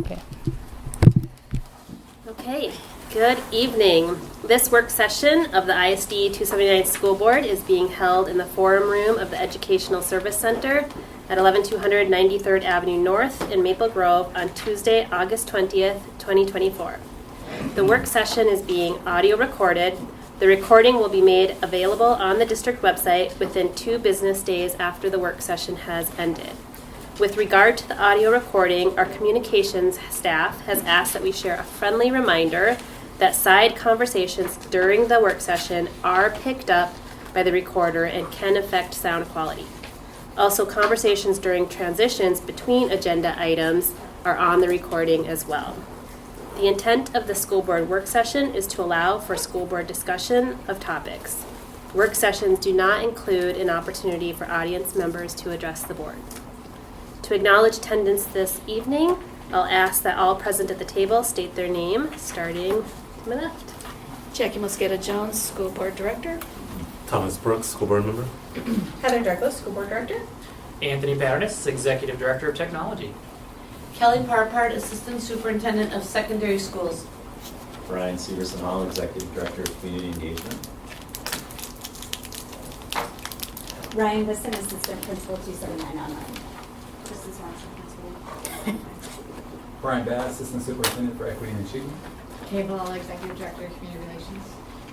Okay. Okay, good evening. This work session of the ISD 279 School Board is being held in the Forum Room of the Educational Service Center at 11200 93rd Avenue North in Maple Grove on Tuesday, August 20th, 2024. The work session is being audio recorded. The recording will be made available on the district website within 2 business days after the work session has ended. With regard to the audio recording, our communications staff has asked that we share a friendly reminder that side conversations during the work session are picked up by the recorder and can affect sound quality. Also, conversations during transitions between agenda items are on the recording as well. The intent of the school board work session is to allow for school board discussion of topics. Work sessions do not include an opportunity for audience members to address the board. To acknowledge attendance this evening, I'll ask that all present at the table state their name, starting to my left. Jackie Mosqueda Jones, School Board Director. Thomas Brooks, School Board Member. Heather Douglas, School Board Director. Anthony Paternis, Executive Director of Technology. Kelly Parpart, Assistant Superintendent of Secondary Schools. Brian Severson Hall, Executive Director of Community Engagement. Ryan Wiston, Assistant Principal 279 Online. Kristen Swanson, Principal. Brian Bass, Assistant Superintendent for Equity and Achievement. Kay Ball, Executive Director of Community Relations.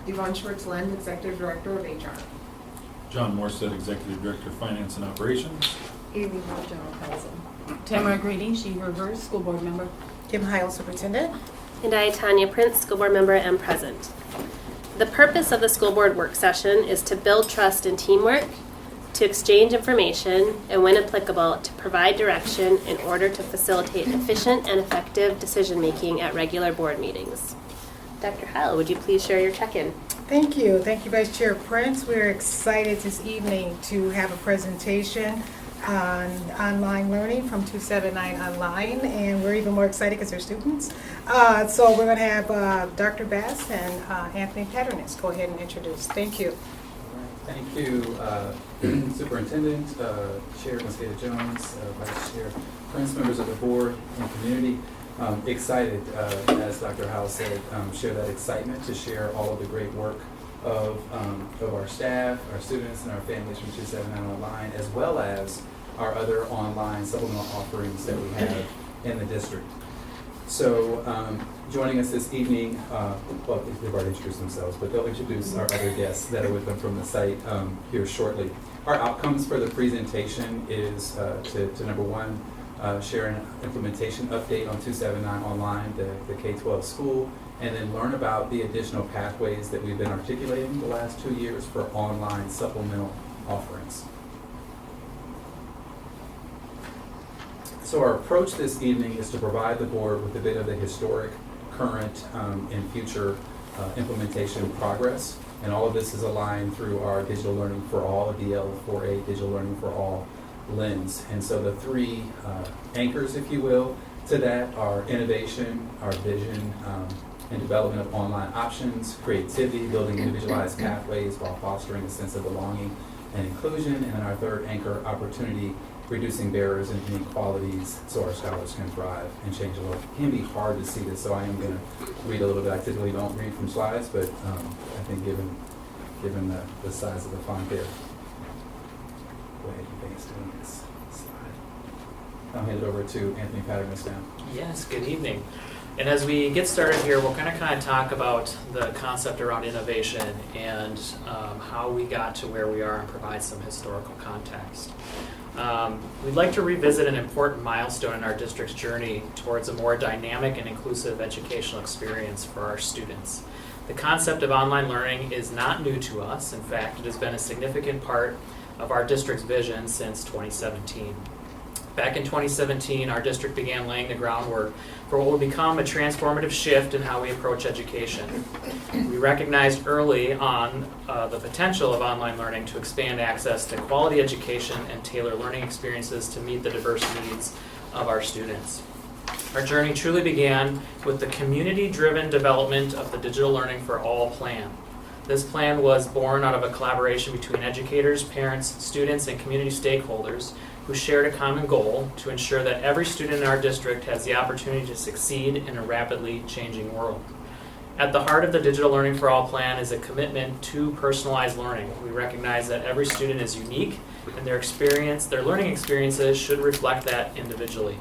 Yvonne Schwartz-Lend, Executive Director of HR. John Morstead, Executive Director of Finance and Operations. Amy Hall, General Counsel. Tamara Grady, She Reverse, School Board Member. Kim Heil, Superintendent. And I, Tanya Prince, School Board Member, am present. The purpose of the school board work session is to build trust and teamwork, to exchange information, and when applicable, to provide direction in order to facilitate efficient and effective decision-making at regular board meetings. Dr. Heil, would you please share your check-in? Thank you. Thank you, Vice Chair Prince. We're excited this evening to have a presentation on online learning from 279 Online, and we're even more excited because they're students. So we're going to have Dr. Bass and Anthony Paternis go ahead and introduce. Thank you. Thank you, Superintendent, Chair Mosqueda Jones, Vice Chair Prince, members of the board and community. Excited, as Dr. Howell said, share that excitement to share all of the great work of our staff, our students, and our families from 279 Online, as well as our other online supplemental offerings that we have in the district. So joining us this evening, well, they've already introduced themselves, but they'll introduce our other guests that are with them from the site here shortly. Our outcomes for the presentation is to number one, share an implementation update on 279 Online, the K-12 school, and then learn about the additional pathways that we've been articulating the last 2 years for online supplemental offerings. So our approach this evening is to provide the board with a bit of the historic, current, and future implementation progress. And all of this is aligned through our Digital Learning for All, DL4A, Digital Learning for All lens. And so the 3 anchors, if you will, to that are innovation, our vision, and development of online options, creativity, building individualized pathways while fostering a sense of belonging and inclusion. And then our 3rd anchor, opportunity, reducing barriers and inequalities so our scholars can thrive and change the world. It can be hard to see this, so I am going to read a little bit. I typically don't read from slides, but I think given the size of the font there, go ahead and thanks doing this slide. I'll hand it over to Anthony Paternis now. Yes, good evening. And as we get started here, we'll kind of talk about the concept around innovation and how we got to where we are and provide some historical context. We'd like to revisit an important milestone in our district's journey towards a more dynamic and inclusive educational experience for our students. The concept of online learning is not new to us. In fact, it has been a significant part of our district's vision since 2017. Back in 2017, our district began laying the groundwork for what will become a transformative shift in how we approach education. We recognized early on the potential of online learning to expand access to quality education and tailor learning experiences to meet the diverse needs of our students. Our journey truly began with the community-driven development of the Digital Learning for All plan. This plan was born out of a collaboration between educators, parents, students, and community stakeholders who shared a common goal to ensure that every student in our district has the opportunity to succeed in a rapidly changing world. At the heart of the Digital Learning for All plan is a commitment to personalized learning. We recognize that every student is unique and their learning experiences should reflect that individually.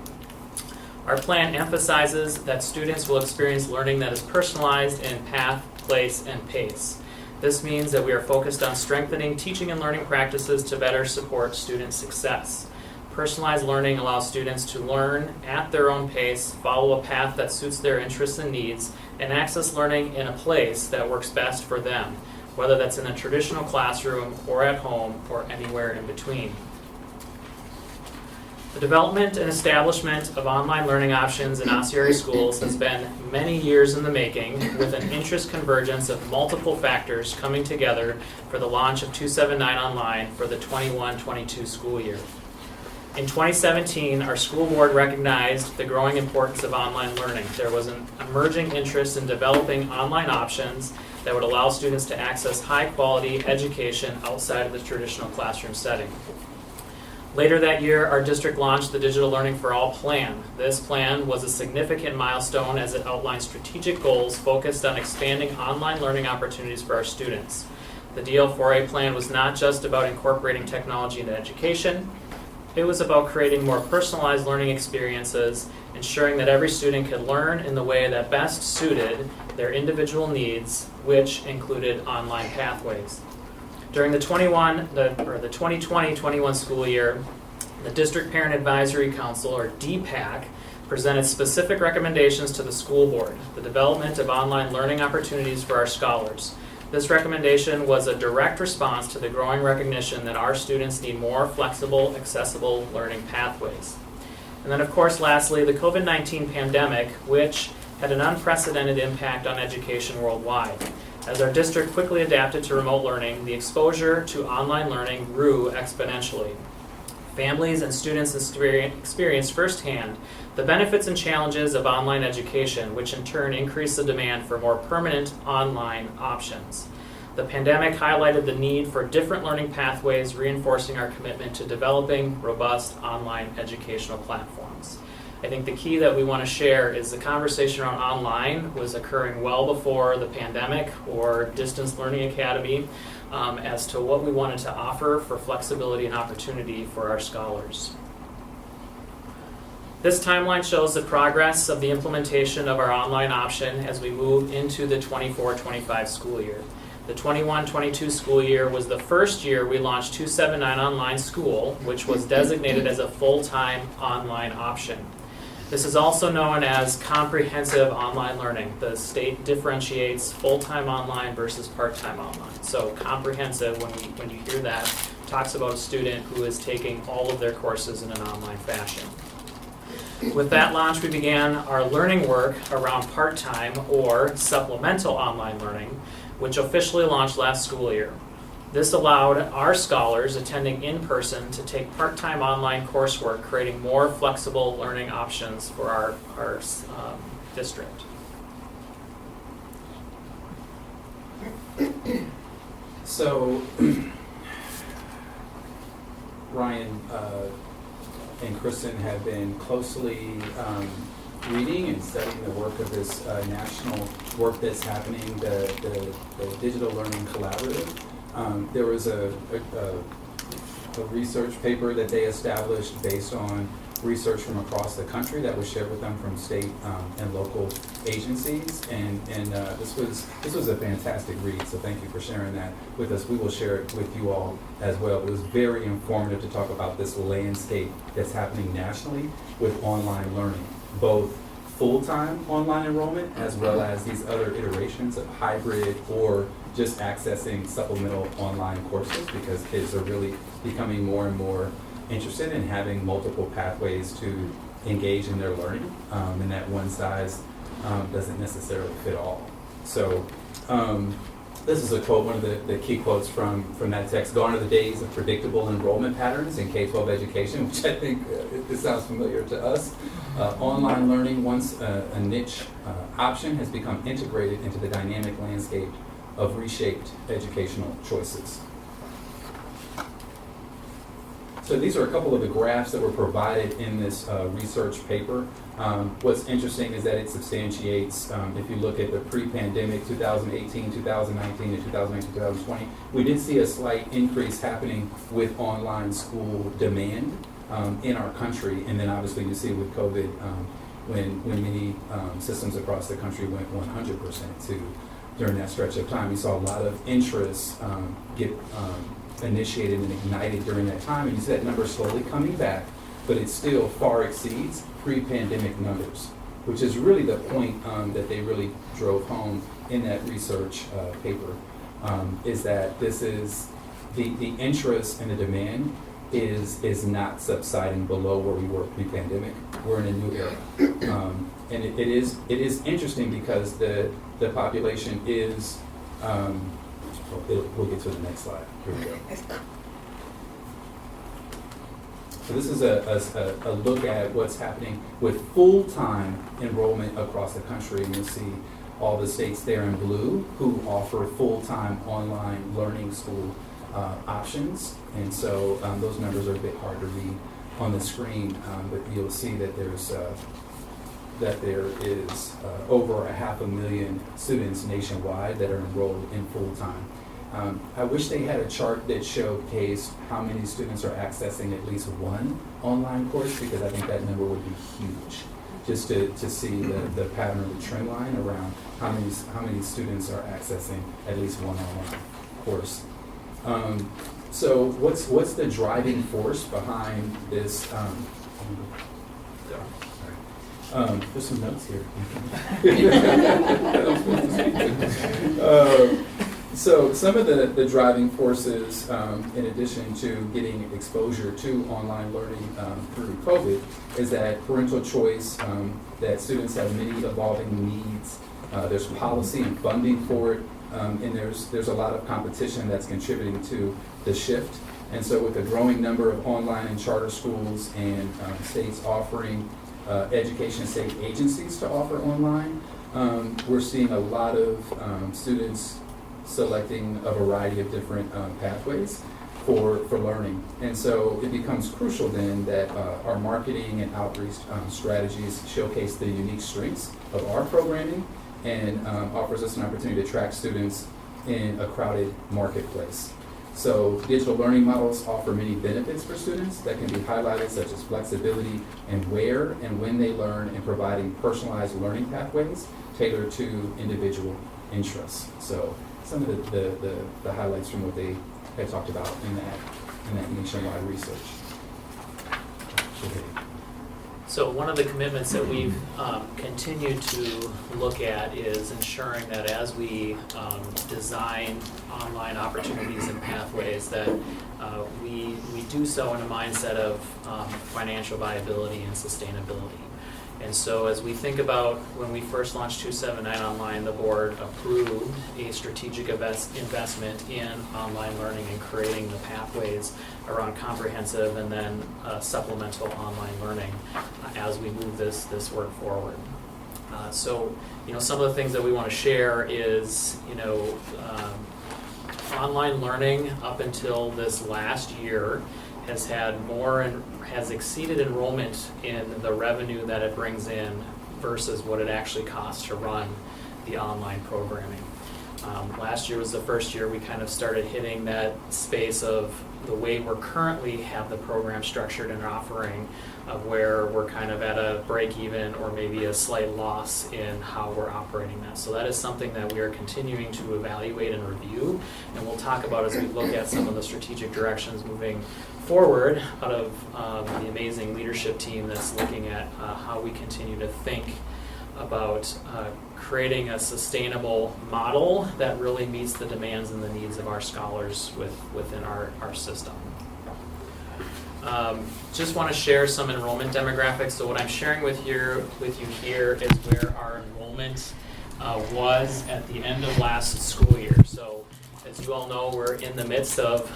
Our plan emphasizes that students will experience learning that is personalized in path, place, and pace. This means that we are focused on strengthening teaching and learning practices to better support student success. Personalized learning allows students to learn at their own pace, follow a path that suits their interests and needs, and access learning in a place that works best for them, whether that's in a traditional classroom or at home or anywhere in between. The development and establishment of online learning options in Osceola schools has been many years in the making, with an interest convergence of multiple factors coming together for the launch of 279 Online for the 21-22 school year. In 2017, our school board recognized the growing importance of online learning. There was an emerging interest in developing online options that would allow students to access high-quality education outside of the traditional classroom setting. Later that year, our district launched the Digital Learning for All plan. This plan was a significant milestone as it outlined strategic goals focused on expanding online learning opportunities for our students. The DL4A plan was not just about incorporating technology into education. It was about creating more personalized learning experiences, ensuring that every student could learn in the way that best suited their individual needs, which included online pathways. During the 2020-21 school year, the District Parent Advisory Council, or DPAC, presented specific recommendations to the school board, the development of online learning opportunities for our scholars. This recommendation was a direct response to the growing recognition that our students need more flexible, accessible learning pathways. And then, of course, lastly, the COVID-19 pandemic, which had an unprecedented impact on education worldwide. As our district quickly adapted to remote learning, the exposure to online learning grew exponentially. Families and students experienced firsthand the benefits and challenges of online education, which in turn increased the demand for more permanent online options. The pandemic highlighted the need for different learning pathways, reinforcing our commitment to developing robust online educational platforms. I think the key that we want to share is the conversation around online was occurring well before the pandemic or Distance Learning Academy as to what we wanted to offer for flexibility and opportunity for our scholars. This timeline shows the progress of the implementation of our online option as we move into the 24-25 school year. The 21-22 school year was the first year we launched 279 Online School, which was designated as a full-time online option. This is also known as comprehensive online learning. The state differentiates full-time online versus part-time online. So comprehensive, when you hear that, talks about a student who is taking all of their courses in an online fashion. With that launch, we began our learning work around part-time or supplemental online learning, which officially launched last school year. This allowed our scholars attending in person to take part-time online coursework, creating more flexible learning options for our district. So, Ryan and Kristen have been closely reading and studying the work of this national work that's happening, the Digital Learning Collaborative. There was a research paper that they established based on research from across the country that was shared with them from state and local agencies, and this was a fantastic read. So thank you for sharing that with us. We will share it with you all as well. It was very informative to talk about this landscape that's happening nationally with online learning, both full-time online enrollment as well as these other iterations of hybrid or just accessing supplemental online courses, because kids are really becoming more and more interested in having multiple pathways to engage in their learning, and that one size doesn't necessarily fit all. So this is a quote, one of the key quotes from that text. Gone are the days of predictable enrollment patterns in K-12 education, which I think it sounds familiar to us. Online learning, once a niche option, has become integrated into the dynamic landscape of reshaped educational choices. So these are a couple of the graphs that were provided in this research paper. What's interesting is that it substantiates, if you look at the pre-pandemic 2018, 2019, and 2019, 2020, we did see a slight increase happening with online school demand in our country. And then obviously you see with COVID, when many systems across the country went 100% during that stretch of time, we saw a lot of interest get initiated and ignited during that time, and you see that number slowly coming back, but it still far exceeds pre-pandemic numbers, which is really the point that they really drove home in that research paper, is that this is the interest and the demand is not subsiding below where we were pre-pandemic. We're in a new era, and it is interesting because the population is. We'll get to the next slide. Here we go. So this is a look at what's happening with full-time enrollment across the country, and you'll see all the states there in blue who offer full-time online learning school options. And so those numbers are a bit hard to read on the screen, but you'll see that there is over 500,000 students nationwide that are enrolled in full-time. I wish they had a chart that showcased how many students are accessing at least one online course, because I think that number would be huge, just to see the pattern of the trend line around how many students are accessing at least one online course. So what's the driving force behind this? There's some notes here. So some of the driving forces, in addition to getting exposure to online learning through COVID, is that parental choice, that students have many evolving needs. There's policy and funding for it, and there's a lot of competition that's contributing to the shift. And so with a growing number of online and charter schools and states offering education state agencies to offer online, we're seeing a lot of students selecting a variety of different pathways for learning. And so it becomes crucial then that our marketing and outreach strategies showcase the unique strengths of our programming and offers us an opportunity to attract students in a crowded marketplace. So digital learning models offer many benefits for students that can be highlighted, such as flexibility and where and when they learn, and providing personalized learning pathways tailored to individual interests. So some of the highlights from what they had talked about in that nationwide research. Okay. So one of the commitments that we've continued to look at is ensuring that as we design online opportunities and pathways, that we do so in a mindset of financial viability and sustainability. And so as we think about when we first launched 279 Online, the board approved a strategic investment in online learning and creating the pathways around comprehensive and then supplemental online learning as we move this work forward. So, some of the things that we want to share is, online learning up until this last year has had more and has exceeded enrollment in the revenue that it brings in versus what it actually costs to run the online programming. Last year was the first year we kind of started hitting that space of the way we're currently have the program structured and offering, of where we're kind of at a break even or maybe a slight loss in how we're operating that. So that is something that we are continuing to evaluate and review, and we'll talk about as we look at some of the strategic directions moving forward out of the amazing leadership team that's looking at how we continue to think about creating a sustainable model that really meets the demands and the needs of our scholars within our system. Just want to share some enrollment demographics. So what I'm sharing with you here is where our enrollment was at the end of last school year. So as you all know, we're in the midst of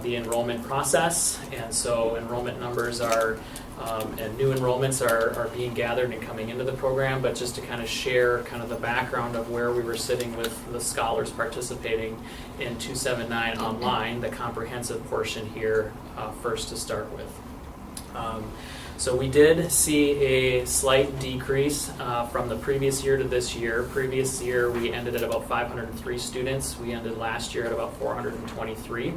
the enrollment process, and so enrollment numbers are And new enrollments are being gathered and coming into the program, but just to kind of share kind of the background of where we were sitting with the scholars participating in 279 online, the comprehensive portion here first to start with. So we did see a slight decrease from the previous year to this year. Previous year we ended at about 503 students. We ended last year at about 423.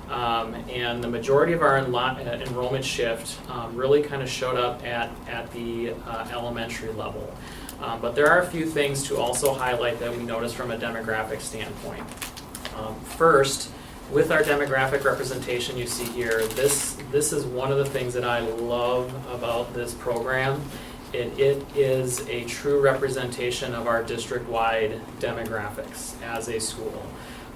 And the majority of our enrollment shift really kind of showed up at the elementary level. But there are a few things to also highlight that we noticed from a demographic standpoint. First, with our demographic representation you see here, this is one of the things that I love about this program. It is a true representation of our district-wide demographics as a school.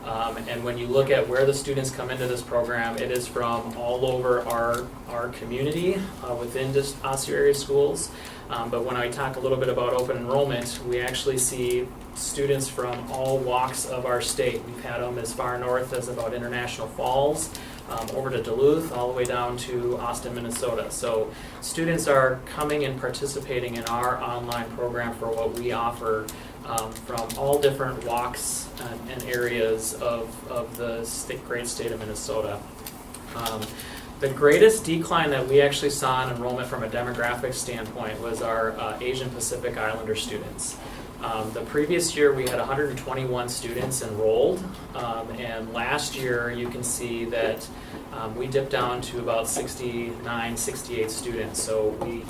And when you look at where the students come into this program, it is from all over our community within Osseo area schools. But when I talk a little bit about open enrollment, we actually see students from all walks of our state. We've had them as far north as about International Falls, over to Duluth, all the way down to Austin, Minnesota. So students are coming and participating in our online program for what we offer from all different walks and areas of the great state of Minnesota. The greatest decline that we actually saw in enrollment from a demographic standpoint was our Asian Pacific Islander students. The previous year we had 121 students enrolled, and last year you can see that we dipped down to about 69, 68 students. So we,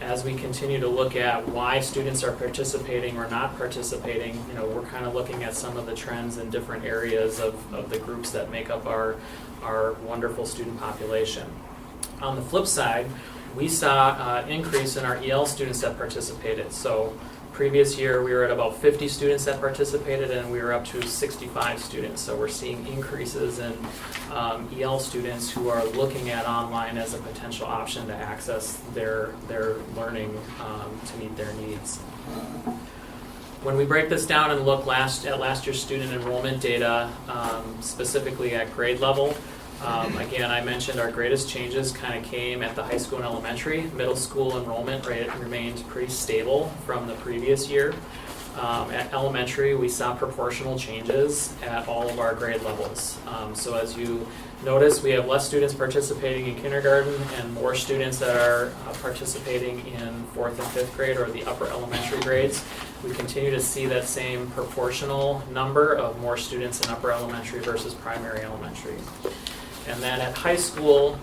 as we continue to look at why students are participating or not participating, we're kind of looking at some of the trends in different areas of the groups that make up our wonderful student population. On the flip side, we saw an increase in our EL students that participated. So previous year we were at about 50 students that participated, and we were up to 65 students. So we're seeing increases in EL students who are looking at online as a potential option to access their learning to meet their needs. When we break this down and look at last year's student enrollment data, specifically at grade level, again, I mentioned our greatest changes kind of came at the high school and elementary. Middle school enrollment rate remained pretty stable from the previous year. At elementary, we saw proportional changes at all of our grade levels. So as you notice, we have less students participating in kindergarten and more students that are participating in 4th and 5th grade, or the upper elementary grades. We continue to see that same proportional number of more students in upper elementary versus primary elementary. And then at high school,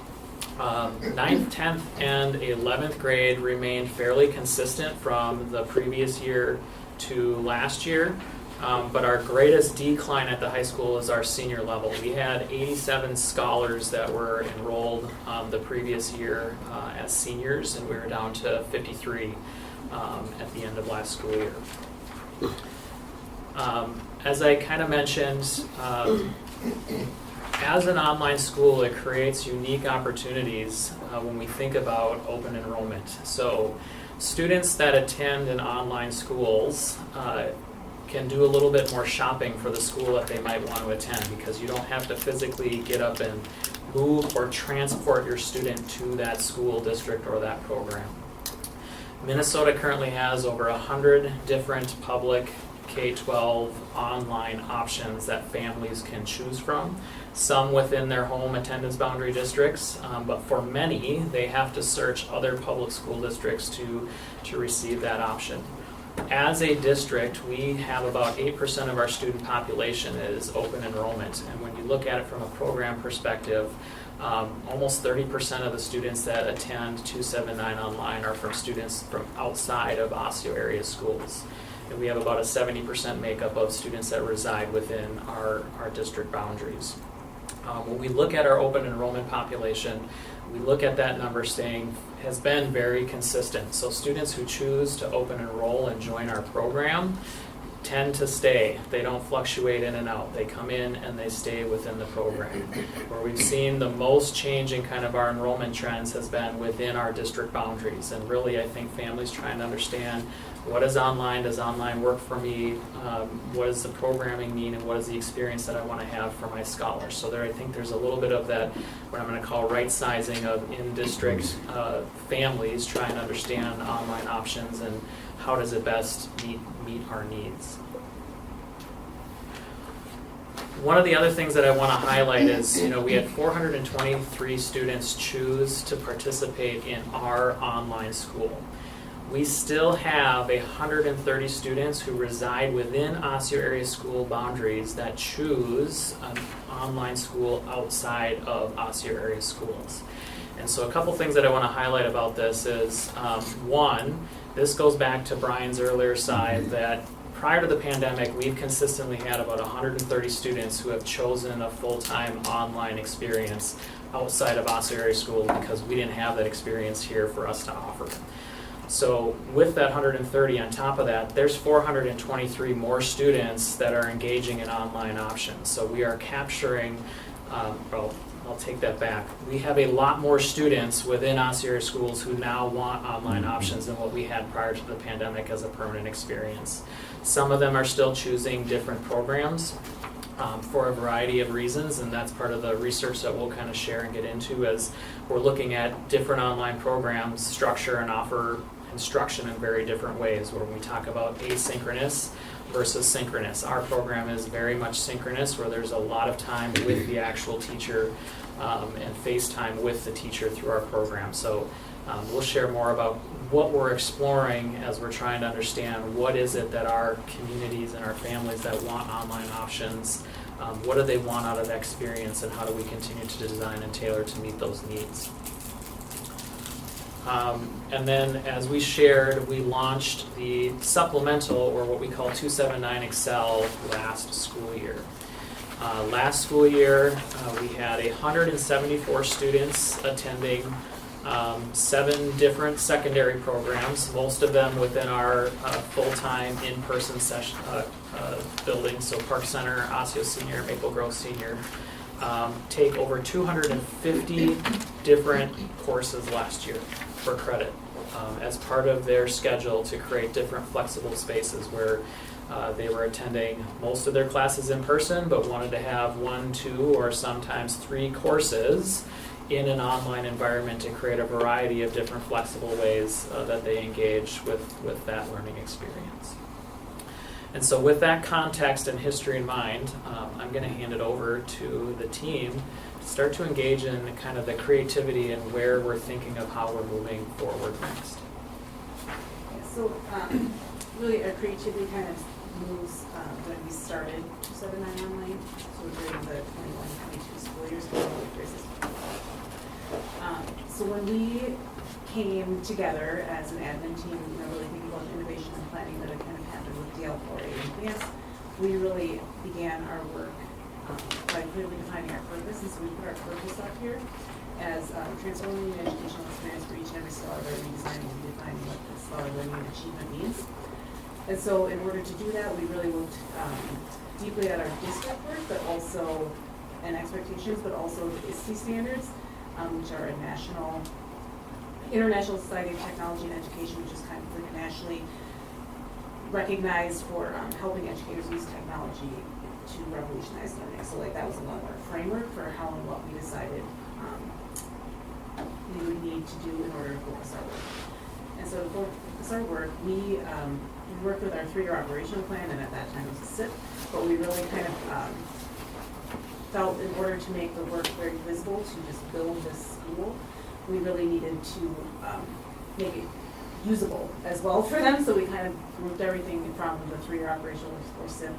9th, 10th, and 11th grade remained fairly consistent from the previous year to last year. But our greatest decline at the high school is our senior level. We had 87 scholars that were enrolled the previous year as seniors, and we were down to 53 at the end of last school year. As I kind of mentioned, as an online school, it creates unique opportunities when we think about open enrollment. So students that attend in online schools can do a little bit more shopping for the school that they might want to attend, because you don't have to physically get up and move or transport your student to that school district or that program. Minnesota currently has over 100 different public K-12 online options that families can choose from, some within their home attendance boundary districts, but for many, they have to search other public school districts to receive that option. As a district, we have about 8% of our student population is open enrollment, and when you look at it from a program perspective, almost 30% of the students that attend 279 online are from students from outside of Osseo area schools. And we have about a 70% makeup of students that reside within our district boundaries. When we look at our open enrollment population, we look at that number has been very consistent. So students who choose to open enroll and join our program tend to stay. They don't fluctuate in and out. They come in and they stay within the program. Where we've seen the most change in kind of our enrollment trends has been within our district boundaries. And really, I think families trying to understand what is online, does online work for me, what does the programming mean, and what is the experience that I want to have for my scholars. So there, I think there's a little bit of that, what I'm going to call right sizing of in-district families trying to understand online options and how does it best meet our needs. One of the other things that I want to highlight is, we had 423 students choose to participate in our online school. We still have 130 students who reside within Osseo area school boundaries that choose an online school outside of Osseo area schools. And so a couple things that I want to highlight about this is, one, this goes back to Brian's earlier side that prior to the pandemic, we've consistently had about 130 students who have chosen a full-time online experience outside of Osseo area schools because we didn't have that experience here for us to offer. So with that 130 on top of that, there's 423 more students that are engaging in online options. So we are capturing, I'll take that back. We have a lot more students within Osseo area schools who now want online options than what we had prior to the pandemic as a permanent experience. Some of them are still choosing different programs for a variety of reasons, and that's part of the research that we'll kind of share and get into as we're looking at different online programs, structure and offer instruction in very different ways. When we talk about asynchronous versus synchronous, our program is very much synchronous, where there's a lot of time with the actual teacher and face time with the teacher through our program. So we'll share more about what we're exploring as we're trying to understand what is it that our communities and our families that want online options, what do they want out of that experience, and how do we continue to design and tailor to meet those needs. And then, as we shared, we launched the supplemental, or what we call 279 Excel, last school year. Last school year, we had 174 students attending 7 different secondary programs, most of them within our full-time in-person session building, so Park Center, Osseo Senior, Maple Grove Senior. Take over 250 different courses last year for credit as part of their schedule to create different flexible spaces where they were attending most of their classes in person but wanted to have 1, 2, or sometimes 3 courses in an online environment to create a variety of different flexible ways that they engage with that learning experience. And so with that context and history in mind, I'm going to hand it over to the team to start to engage in kind of the creativity and where we're thinking of how we're moving forward next. So really our creativity kind of moves when we started 279 online, so during the 21-22 school years. So when we came together as an admin team, really thinking about innovation and planning that had kind of happened with DL4A in advance, we really began our work by clearly defining our purpose. And so we put our purpose up here as transforming the educational experience for each and every scholar by redesigning and defining what the scholar learning and achievement means. And so in order to do that, we really looked deeply at our district work, but also, and expectations, but also the ISTE standards, which are a International Society of Technology and Education, which is kind of like nationally recognized for helping educators use technology to revolutionize learning. So like that was a lot of our framework for how and what we decided we would need to do in order to focus our work. And so to focus our work, we worked with our 3-year operational plan, and at that time it was a SIP, but we really kind of felt in order to make the work very visible, to just build this school, we really needed to make it usable as well for them. So we kind of grouped everything from the 3-year operational or SIP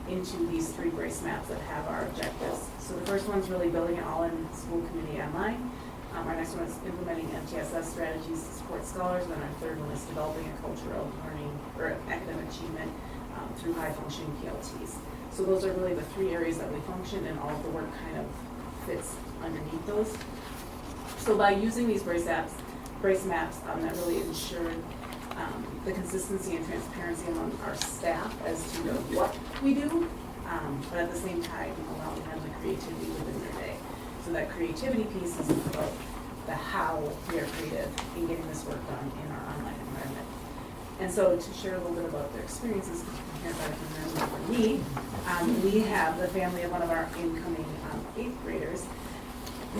into these 3 brace maps that have our objectives. So the first one's really building an all-in school community online. Our next one is implementing MTSS strategies to support scholars. And then our third one is developing a culture of learning or academic achievement through high-functioning PLTs. So those are really the 3 areas that we function, and all of the work kind of fits underneath those. So by using these brace maps that really ensured the consistency and transparency among our staff as to what we do, but at the same time, allowing them the creativity within their day. So that creativity piece is about the how we are creative in getting this work done in our online environment. And so to share a little bit about their experiences, because you can hear better from them than from me, we have the family of one of our incoming 8th graders,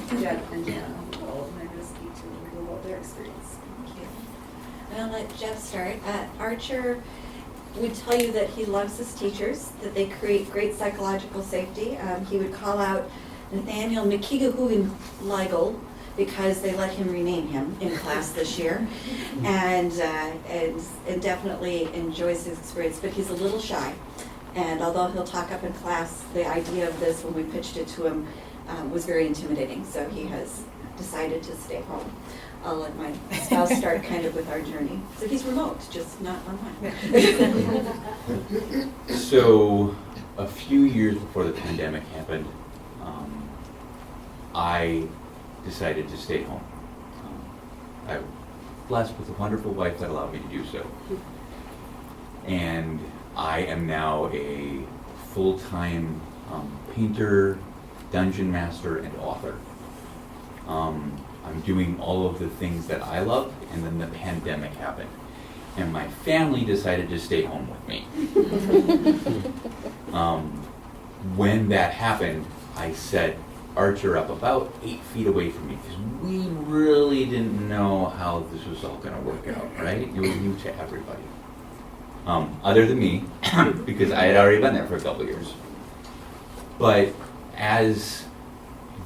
Jed and Jana, and they're going to speak to a little about their experience. Thank you. I'll let Jeff start. Archer would tell you that he loves his teachers, that they create great psychological safety. He would call out Nathaniel McKeegahugan-Leigel because they let him rename him in class this year, and definitely enjoys his experience, but he's a little shy. And although he'll talk up in class, the idea of this, when we pitched it to him, was very intimidating, so he has decided to stay home. I'll let my spouse start kind of with our journey. So he's remote, just not online. So a few years before the pandemic happened, I decided to stay home. I was blessed with a wonderful wife that allowed me to do so. And I am now a full-time painter, dungeon master, and author. I'm doing all of the things that I love, and then the pandemic happened. And my family decided to stay home with me. When that happened, I set Archer up about 8 feet away from me, because we really didn't know how this was all going to work out, right? It was new to everybody. Other than me, because I had already been there for a couple years. But as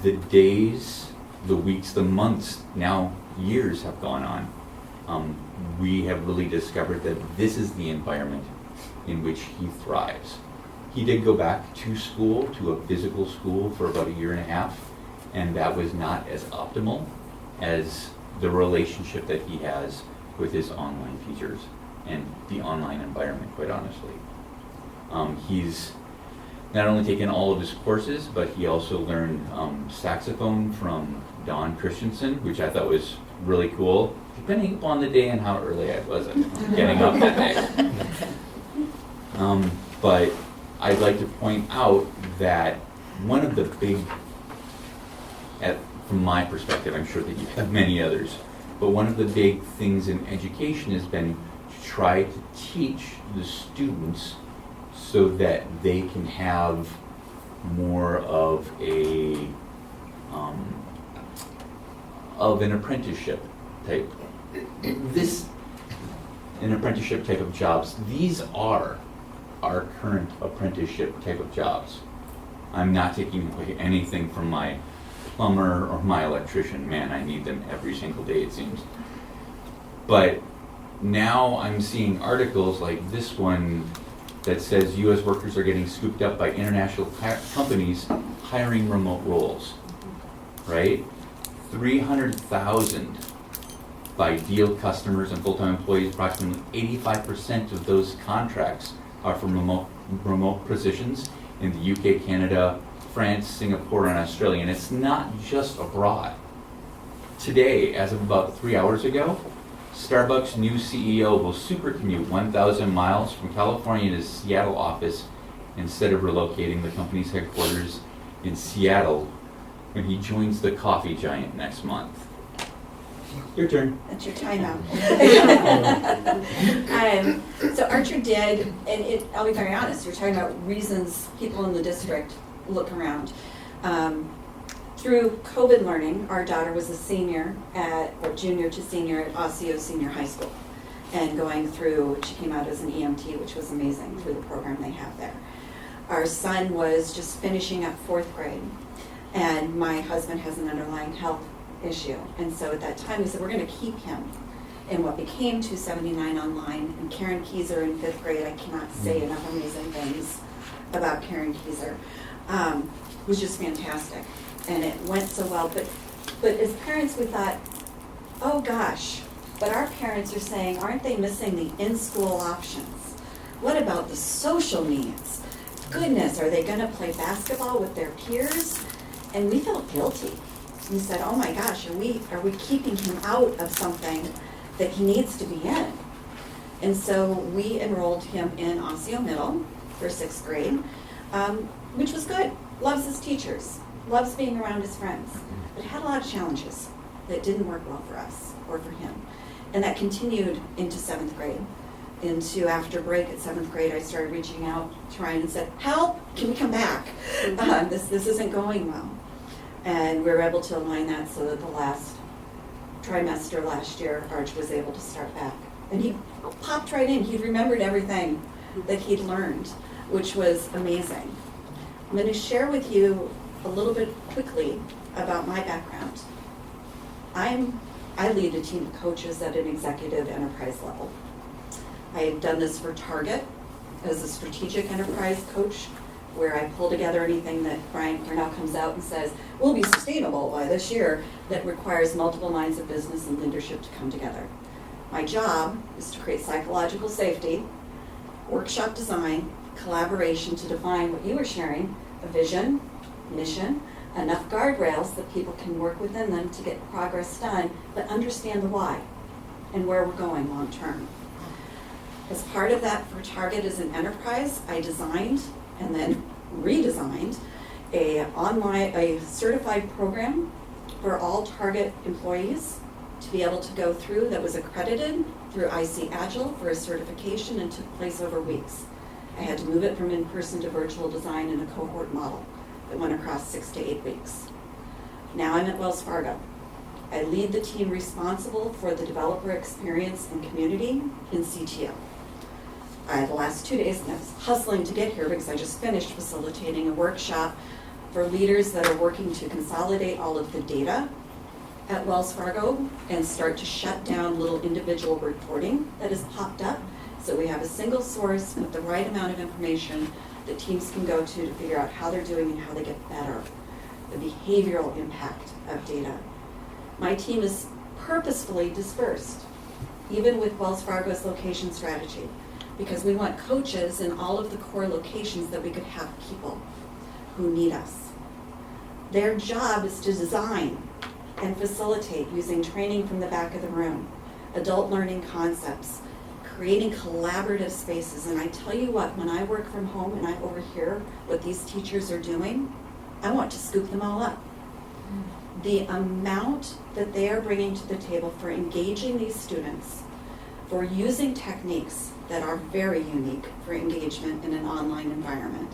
the days, the weeks, the months, now years have gone on, we have really discovered that this is the environment in which he thrives. He did go back to school, to a physical school, for about 1.5 years, and that was not as optimal as the relationship that he has with his online teachers and the online environment, quite honestly. He's not only taken all of his courses, but he also learned saxophone from Don Christensen, which I thought was really cool, depending upon the day and how early I was getting up that day. But I'd like to point out that one of the big, from my perspective, I'm sure that you have many others, but one of the big things in education has been to try to teach the students so that they can have more of an apprenticeship type. An apprenticeship type of jobs. These are our current apprenticeship type of jobs. I'm not taking away anything from my plumber or my electrician. Man, I need them every single day, it seems. But now I'm seeing articles like this one that says U.S. workers are getting scooped up by international companies hiring remote roles, right? 300,000 by deal customers and full-time employees. Approximately 85% of those contracts are for remote positions in the UK, Canada, France, Singapore, and Australia. And it's not just abroad. Today, as of about 3 hours ago, Starbucks' new CEO will supercommute 1,000 miles from California to Seattle office instead of relocating the company's headquarters in Seattle when he joins the coffee giant next month. Your turn. That's your time now. So Archer did, and I'll be very honest, you're talking about reasons people in the district look around. Through COVID learning, our daughter was a senior or junior to senior at Osseo Senior High School. And going through, she came out as an EMT, which was amazing through the program they have there. Our son was just finishing up 4th grade, and my husband has an underlying health issue. And so at that time, we said, we're going to keep him in what became 279 online. And Karen Keyser in 5th grade, I cannot say enough amazing things about Karen Keyser, was just fantastic. And it went so well. But as parents, we thought, oh gosh, but our parents are saying, aren't they missing the in-school options? What about the social needs? Goodness, are they going to play basketball with their peers? And we felt guilty. We said, oh my gosh, are we keeping him out of something that he needs to be in? And so we enrolled him in Osseo Middle for 6th grade, which was good. Loves his teachers, loves being around his friends, but had a lot of challenges that didn't work well for us or for him. And that continued into 7th grade. Into after break at 7th grade, I started reaching out to Ryan and said, help, can we come back? This isn't going well. And we were able to align that so that the last trimester last year, Arch was able to start back. And he popped right in. He remembered everything that he'd learned, which was amazing. I'm going to share with you a little bit quickly about my background. I lead a team of coaches at an executive enterprise level. I have done this for Target as a strategic enterprise coach, where I pull together anything that Brian Cornell comes out and says, we'll be sustainable by this year, that requires multiple lines of business and leadership to come together. My job is to create psychological safety, workshop design, collaboration to define what you were sharing, a vision, mission, enough guardrails that people can work within them to get progress done, but understand the why and where we're going long term. As part of that for Target as an enterprise, I designed and then redesigned a certified program for all Target employees to be able to go through that was accredited through IC Agile for a certification and took place over weeks. I had to move it from in-person to virtual design in a cohort model that went across 6 to 8 weeks. Now I'm at Wells Fargo. I lead the team responsible for the developer experience and community in CTO. The last 2 days, and I was hustling to get here because I just finished facilitating a workshop for leaders that are working to consolidate all of the data at Wells Fargo and start to shut down little individual reporting that has popped up. So we have a single source with the right amount of information that teams can go to figure out how they're doing and how they get better, the behavioral impact of data. My team is purposefully dispersed, even with Wells Fargo's location strategy, because we want coaches in all of the core locations that we could have people who need us. Their job is to design and facilitate using training from the back of the room, adult learning concepts, creating collaborative spaces. And I tell you what, when I work from home and I overhear what these teachers are doing, I want to scoop them all up. The amount that they are bringing to the table for engaging these students, for using techniques that are very unique for engagement in an online environment,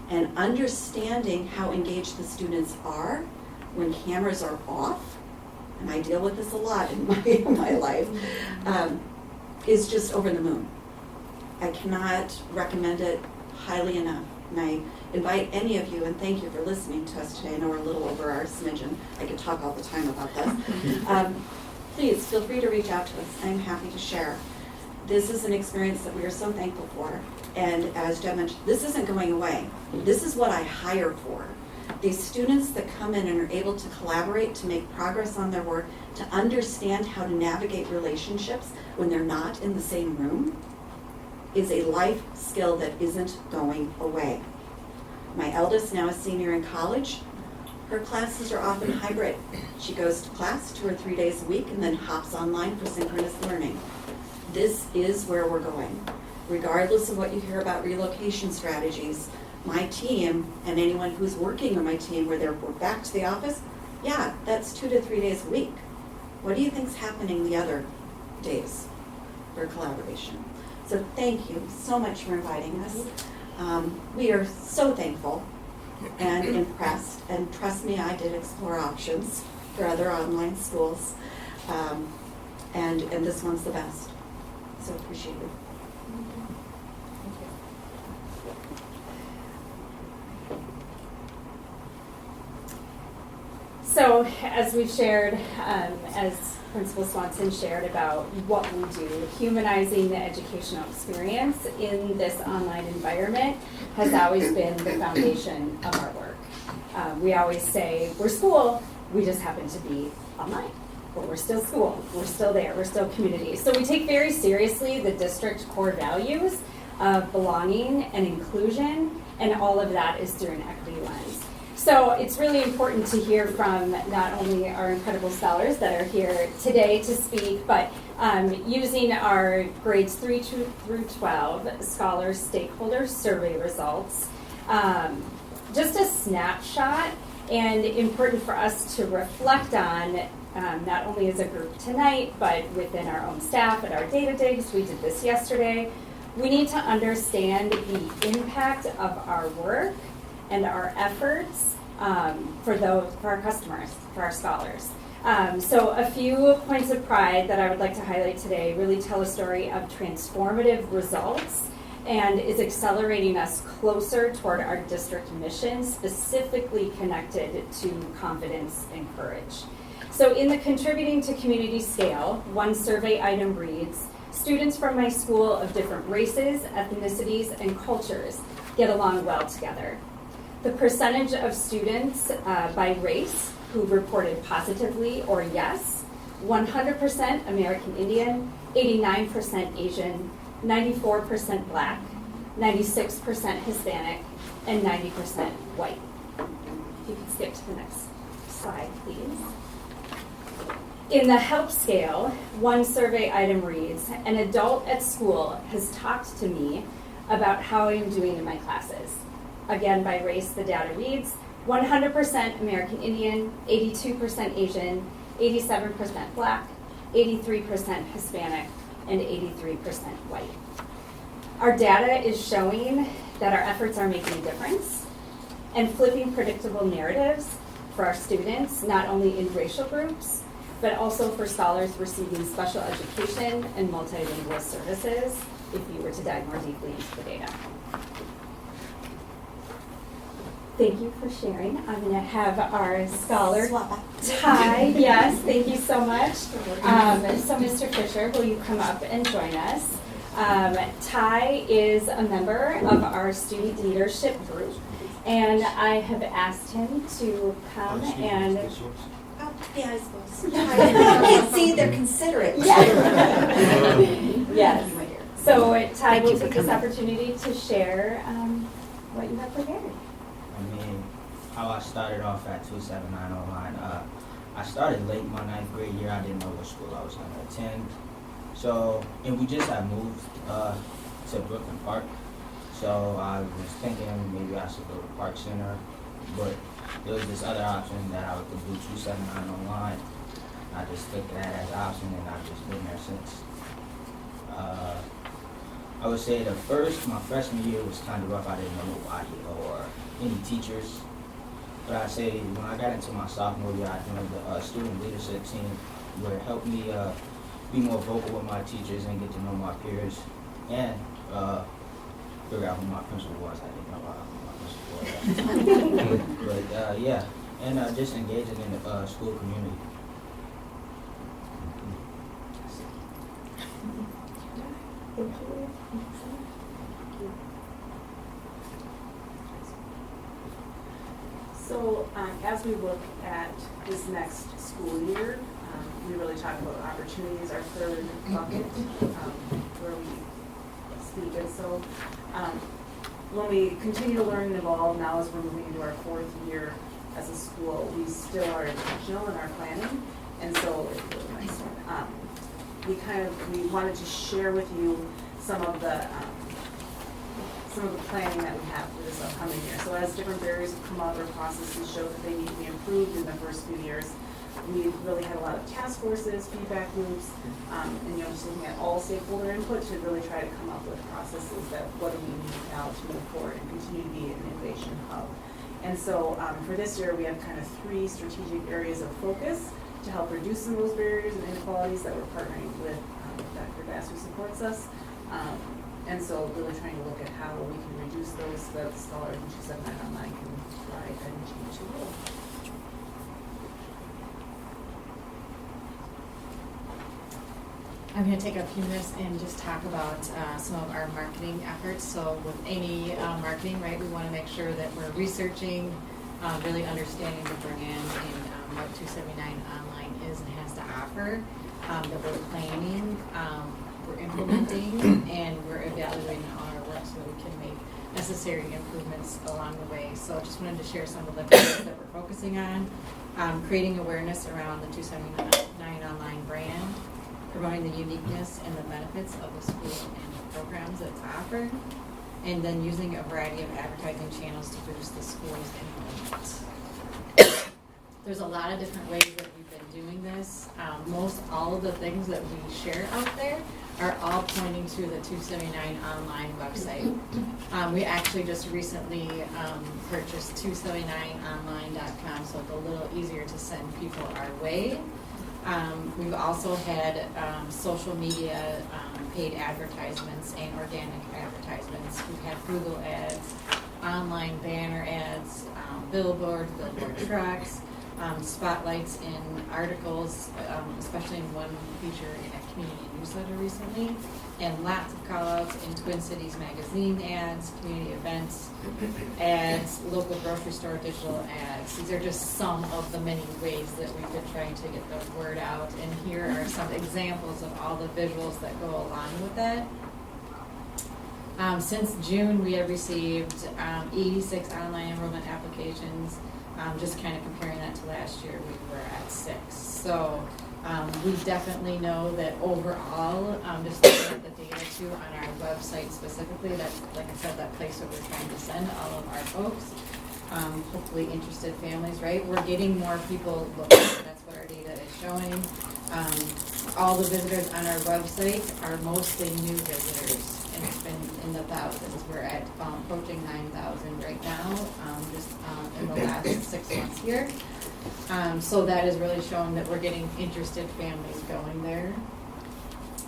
and understanding how engaged the students are when cameras are off, and I deal with this a lot in my life, is just over the moon. I cannot recommend it highly enough. And I invite any of you, and thank you for listening to us today. I know we're a little over our smidgen. I could talk all the time about this. Please feel free to reach out to us. I'm happy to share. This is an experience that we are so thankful for. And as Jen mentioned, this isn't going away. This is what I hire for. These students that come in and are able to collaborate, to make progress on their work, to understand how to navigate relationships when they're not in the same room, is a life skill that isn't going away. My eldest, now a senior in college, her classes are often hybrid. She goes to class 2 or 3 days a week and then hops online for synchronous learning. This is where we're going. Regardless of what you hear about relocation strategies, my team and anyone who's working on my team where we're back to the office, yeah, that's 2 to 3 days a week. What do you think's happening the other days for collaboration? So thank you so much for inviting us. We are so thankful and impressed, and trust me, I did explore options for other online schools, and this one's the best. So appreciate it. So as we've shared, as Principal Swanson shared about what we do, humanizing the educational experience in this online environment has always been the foundation of our work. We always say, we're school, we just happen to be online, but we're still school, we're still there, we're still community. So we take very seriously the district core values of belonging and inclusion, and all of that is through an equity lens. So it's really important to hear from not only our incredible scholars that are here today to speak, but using our grades 3 through 12 scholar stakeholder survey results. Just a snapshot, and important for us to reflect on, not only as a group tonight, but within our own staff at our data day, because we did this yesterday. We need to understand the impact of our work and our efforts for our customers, for our scholars. So a few points of pride that I would like to highlight today really tell a story of transformative results and is accelerating us closer toward our district mission, specifically connected to confidence and courage. So in the contributing to community scale, one survey item reads, students from my school of different races, ethnicities, and cultures get along well together. The percentage of students by race who reported positively or yes, 100% American Indian, 89% Asian, 94% Black, 96% Hispanic, and 90% white. If you could skip to the next slide, please. In the help scale, one survey item reads, an adult at school has talked to me about how I am doing in my classes. Again, by race, the data reads 100% American Indian, 82% Asian, 87% Black, 83% Hispanic, and 83% white. Our data is showing that our efforts are making a difference and flipping predictable narratives for our students, not only in racial groups, but also for scholars receiving special education and multilingual services, if you were to dive more deeply into the data. Thank you for sharing. I'm going to have our scholar, Ty. Yes, thank you so much. So Mr. Fisher, will you come up and join us? Ty is a member of our student leadership group, and I have asked him to come and... Yeah, I suppose. I can't see, they're considerate. Yes. So Ty will take this opportunity to share what you have prepared. I mean, how I started off at 279 online. I started late my 9th grade year. I didn't know what school I was going to attend. So, and we just had moved to Brooklyn Park. So I was thinking maybe I should go to Park Center, but there was this other option that I could do 279 online. I just took that as an option, and I've just been there since. I would say my freshman year was kind of rough. I didn't know nobody or any teachers. But I'd say when I got into my sophomore year, I joined the student leadership team, where it helped me be more vocal with my teachers and get to know my peers and figure out who my principal was. I didn't know who my principal was. But yeah, and just engaging in the school community. Thank you. So as we look at this next school year, we really talk about opportunities, our third bucket, where we speak. And so when we continue to learn and evolve now as we're moving into our 4th year as a school, we still are intentional in our planning. And so it's a really nice one. We wanted to share with you some of the planning that we have for this upcoming year. So as different barriers have come up or processes show that they need to be improved in the first few years, we've really had a lot of task forces, feedback loops, and just looking at all stakeholder input to really try to come up with processes that what do we need now to move forward and continue to be an innovation hub. And so for this year, we have kind of 3 strategic areas of focus to help reduce some of those barriers and inequalities that we're partnering with Dr. Bass, who supports us. And so really trying to look at how we can reduce those so that scholars in 279 online can thrive and change the world. I'm going to take a few minutes and just talk about some of our marketing efforts. So with any marketing, right, we want to make sure that we're researching, really understanding the brand and what 279 online is and has to offer, that we're planning, we're implementing, and we're evaluating all our work so that we can make necessary necessary improvements along the way. So I just wanted to share some of the things that we're focusing on. Creating awareness around the 279 online brand, promoting the uniqueness and the benefits of the school and the programs that it's offered, and then using a variety of advertising channels to boost the school's enrollment. There's a lot of different ways that we've been doing this. Most all of the things that we share out there are all pointing to the 279 online website. We actually just recently purchased 279online.com, so it's a little easier to send people our way. We've also had social media paid advertisements and organic advertisements. We've had Google ads, online banner ads, billboard trucks, spotlights in articles, especially in one feature in a community newsletter recently, and lots of call-outs in Twin Cities magazine ads, community events ads, local grocery store digital ads. These are just some of the many ways that we've been trying to get the word out, and here are some examples of all the visuals that go along with that. Since June, we have received 86 online enrollment applications. Just kind of comparing that to last year, we were at 6. So we definitely know that overall, just looking at the data too on our website specifically, that's, like I said, that place where we're trying to send all of our folks, hopefully interested families, right? We're getting more people looking. That's what our data is showing. All the visitors on our website are mostly new visitors. And it's been in the thousands. We're at approaching 9,000 right now, just in the last 6 months here. So that is really showing that we're getting interested families going there.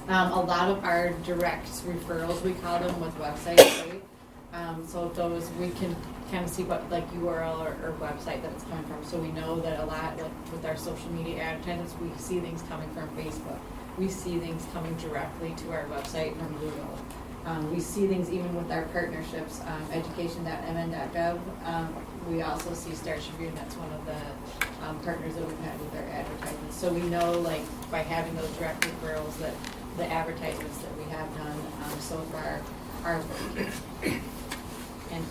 A lot of our direct referrals, we call them, with websites, right? So those we can kind of see what like URL or website that it's coming from. So we know that a lot, like with our social media advertisements, we see things coming from Facebook. We see things coming directly to our website from Google. We see things even with our partnerships, education.mn.gov. We also see Star Tribune. That's one of the partners that we've had with our advertisements. So we know, like, by having those direct referrals, that the advertisements that we have done so far are working. And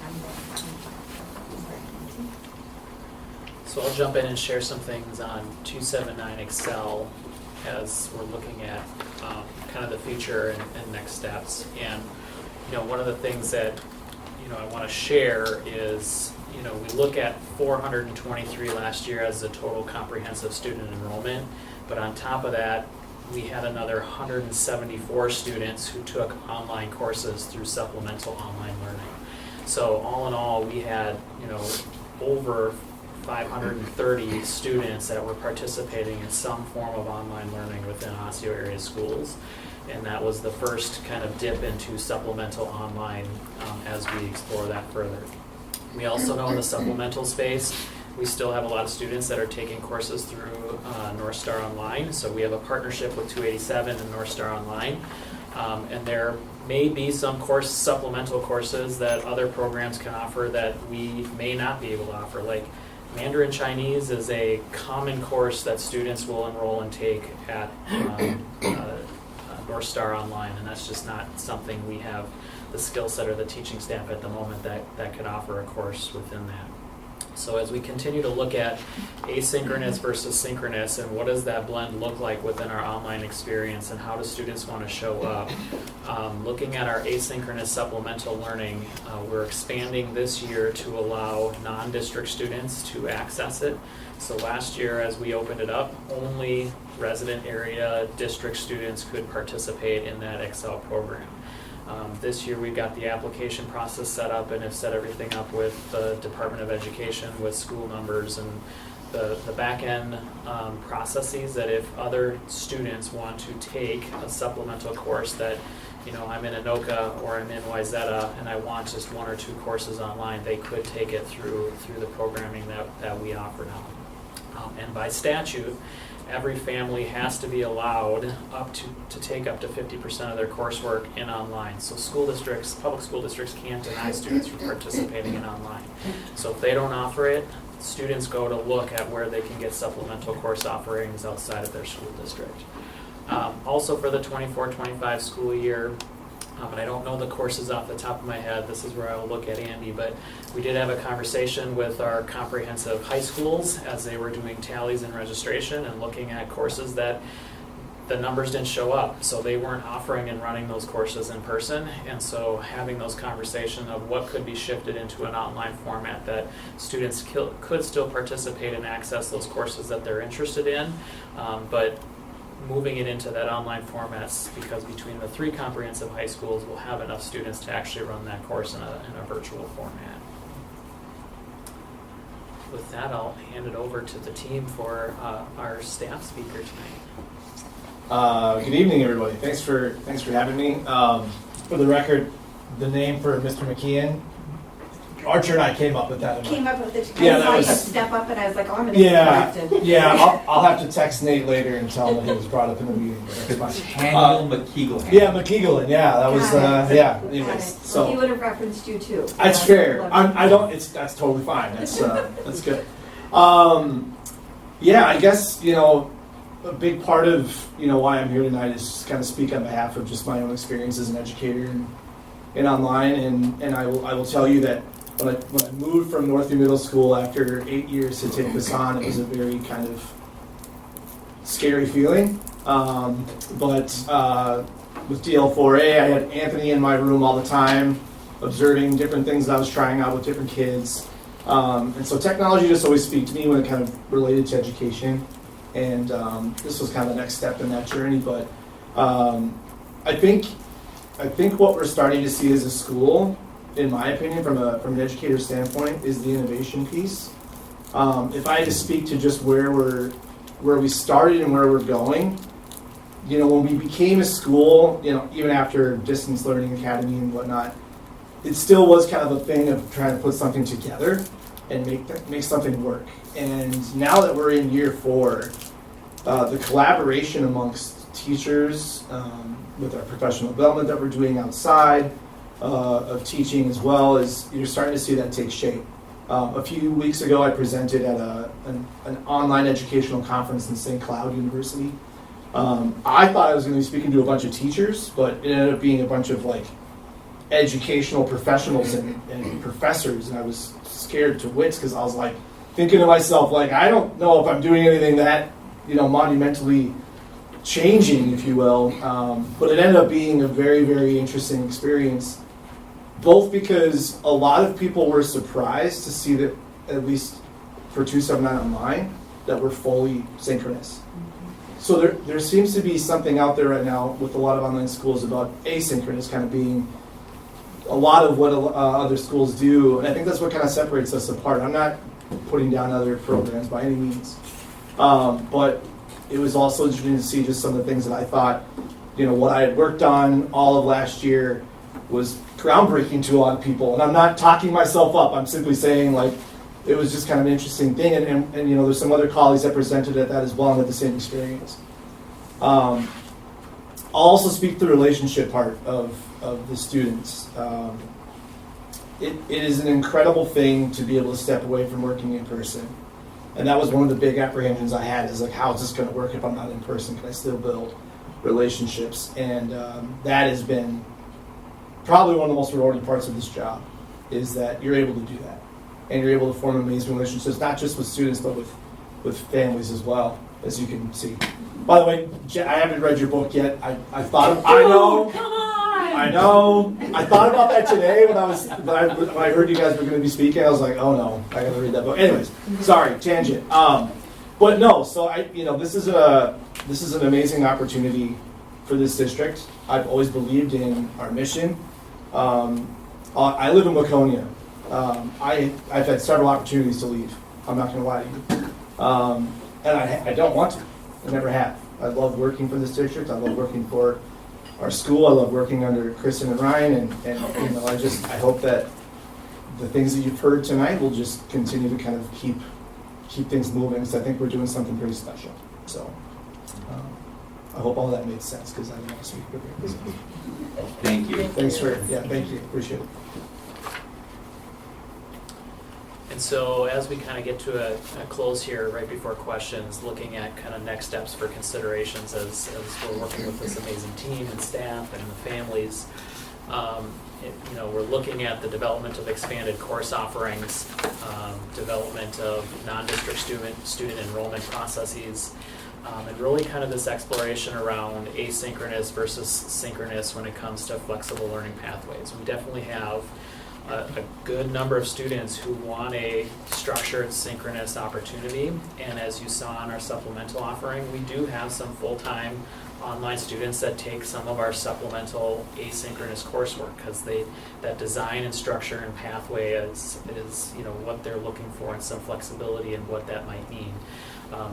So I'll jump in and share some things on 279 Excel as we're looking at kind of the future and next steps. And one of the things that I want to share is we look at 423 last year as the total comprehensive student enrollment, but on top of that, we had another 174 students who took online courses through supplemental online learning. So all in all, we had over 530 students that were participating in some form of online learning within Osseo area schools. And that was the first kind of dip into supplemental online as we explore that further. We also know in the supplemental space, we still have a lot of students that are taking courses through North Star Online. So we have a partnership with 287 and North Star Online. And there may be some supplemental courses that other programs can offer that we may not be able to offer. Like Mandarin Chinese is a common course that students will enroll and take at North Star Online, and that's just not something we have the skill set or the teaching staff at the moment that could offer a course within that. So as we continue to look at asynchronous versus synchronous and what does that blend look like within our online experience and how do students want to show up, looking at our asynchronous supplemental learning, we're expanding this year to allow non-district students to access it. So last year as we opened it up, only resident area district students could participate in that Excel program. This year we've got the application process set up and have set everything up with the Department of Education with school numbers and the back-end processes that if other students want to take a supplemental course that, I'm in Anoka or I'm in Wayzata and I want just 1 or 2 courses online, they could take it through the programming that we offer now. And by statute, every family has to be allowed to take up to 50% of their coursework in online. So public school districts can't deny students from participating in online. So if they don't offer it, students go to look at where they can get supplemental course offerings outside of their school district. Also for the 24-25 school year, and I don't know the courses off the top of my head, this is where I will look at Andy, but we did have a conversation with our comprehensive high schools as they were doing tallies and registration and looking at courses that the numbers didn't show up, so they weren't offering and running those courses in person, and so having those conversations of what could be shifted into an online format that students could still participate and access those courses that they're interested in, but moving it into that online format, because between the 3 comprehensive high schools, we'll have enough students to actually run that course in a virtual format. With that, I'll hand it over to the team for our staff speaker tonight. Good evening, everybody. Thanks for having me. For the record, the name for Mr. McKeon, Archer and I came up with that. Came up with it. Yeah, I that saw was- you step up, and I was like, oh, I'm going to get corrected. Yeah. I'll have to text Nate later and tell him that he was brought up in the meeting. But that's fine. Daniel McKeegan. Yeah, McKeegan. Yeah, that was. Got it. Yeah. Got Anyways, it. so Well, he would have referenced you too. that's fair. I don't. That's totally fine. That's good. Yeah, I guess a big part of why I'm here tonight is just kind of speak on behalf of just my own experience as an educator and online, and I will tell you that when I moved from Northview Middle School after 8 years to take this on, it was a very kind of scary feeling. But with DL4A, I had Anthony in my room all the time, observing different things that I was trying out with different kids. And so technology just always speak to me when it kind of related to education. And this was kind of the next step in that journey. But I think what we're starting to see as a school, in my opinion, from an educator standpoint, is the innovation piece. If I had to speak to just where we started and where we're going, when we became a school, even after Distance Learning Academy and whatnot, it still was kind of a thing of trying to put something together and make something work. And now that we're in year 4, the collaboration amongst teachers, with our professional development that we're doing outside of teaching, as well as you're starting to see that take shape. A few weeks ago, I presented at an online educational conference in St. Cloud University. I thought I was going to be speaking to a bunch of teachers, but it ended up being a bunch of educational professionals and professors, and I was scared to wits because I was thinking to myself, I don't know if I'm doing anything that monumentally changing, if you will, but it ended up being a very, very interesting experience, both because a lot of people were surprised to see that, at least for 279 Online, that we're fully synchronous. So there seems to be something out there right now with a lot of online schools about asynchronous kind of being a lot of what other schools do, and I think that's what kind of separates us apart. I'm not putting down other programs by any means, but it was also interesting to see just some of the things that I thought, what I had worked on all of last year was groundbreaking to a lot of people. And I'm not talking myself up. I'm simply saying it was just kind of an interesting thing. And there's some other colleagues that presented at that as well and had the same experience. I'll also speak to the relationship part of the students. It is an incredible thing to be able to step away from working in person. And that was one of the big apprehensions I had, is how is this going to work if I'm not in person? Can I still build relationships? And that has been probably one of the most rewarding parts of this job, is that you're able to do that. And you're able to form amazing relationships, not just with students, but with families as well, as you can see. By the way, I haven't read your book yet. I thought, I know. I thought about that today when I heard you guys were going to be speaking. I was like, oh no, I got to read that book. Anyways, sorry, tangent. But no, so this is an amazing opportunity for this district. I've always believed in our mission. I live in Laconia. I've had several opportunities to leave. I'm not going to lie to you. And I don't want to. I never have. I love working for this district. I love working for our school. I love working under Kristen and Ryan. And I hope that the things that you've heard tonight will just continue to kind of keep things moving, because I think we're doing something pretty special. So I hope all that made sense, because I didn't want to speak with you. Thank you. Thank you. Appreciate it. And so as we kind of get to a close here, right before questions, looking at kind of next steps for considerations as we're working with this amazing team and staff and the families, We're looking at the development of expanded course offerings, development of non-district student enrollment processes, and really kind of this exploration around asynchronous versus synchronous when it comes to flexible learning pathways. We definitely have a good number of students who want a structured synchronous opportunity, and as you saw in our supplemental offering, we do have some full-time online students that take some of our supplemental asynchronous coursework because that design and structure and pathway is what they're looking for, and some flexibility in what that might mean.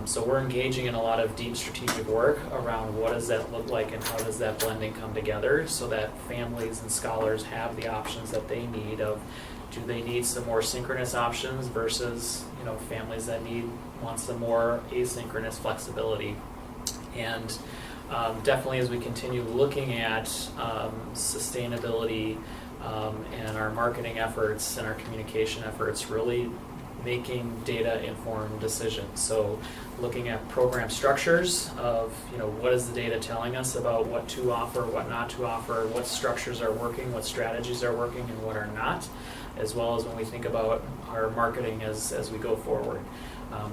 So we're engaging in a lot of deep strategic work around what does that look like and how does that blending come together so that families and scholars have the options that they need of, do they need some more synchronous options versus families that want some more asynchronous flexibility. And definitely as we continue looking at sustainability and our marketing efforts and our communication efforts, really making data-informed decisions. So looking at program structures of, what is the data telling us about what to offer, what not to offer, what structures are working, what strategies are working, and what are not, as well as when we think about our marketing as we go forward.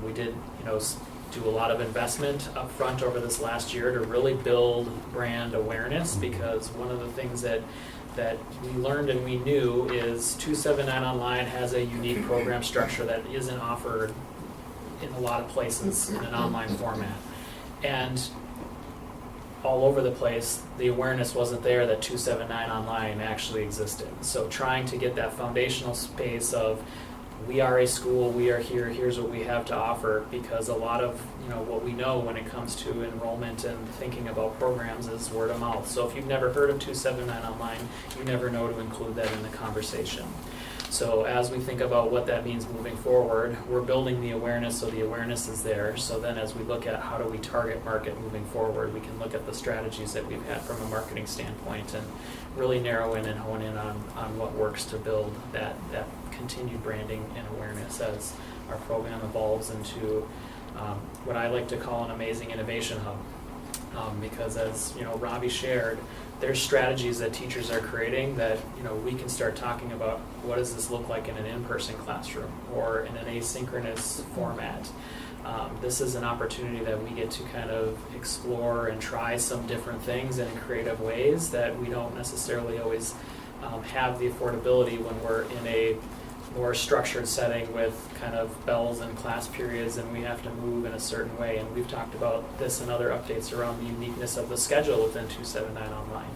We did, do a lot of investment up front over this last year to really build brand awareness, because one of the things that we learned and we knew is 279 Online has a unique program structure that isn't offered in a lot of places in an online format. And all over the place, the awareness wasn't there that 279 Online actually existed. So trying to get that foundational space of, we are a school, we are here, here's what we have to offer, because a lot of what we know when it comes to enrollment and thinking about programs is word of mouth. So if you've never heard of 279 Online, you never know to include that in the conversation. So as we think about what that means moving forward, we're building the awareness so the awareness is there. So then as we look at how do we target market moving forward, we can look at the strategies that we've had from a marketing standpoint and really narrow in and hone in on what works to build that continued branding and awareness as our program evolves into what I like to call an amazing innovation hub. Because as Robbie shared, there's strategies that teachers are creating that we can start talking about what does this look like in an in-person classroom or in an asynchronous format. This is an opportunity that we get to kind of explore and try some different things in creative ways that we don't necessarily always have the affordability when we're in a more structured setting with kind of bells and class periods, and we have to move in a certain way. And we've talked about this and other updates around the uniqueness of the schedule within 279 Online.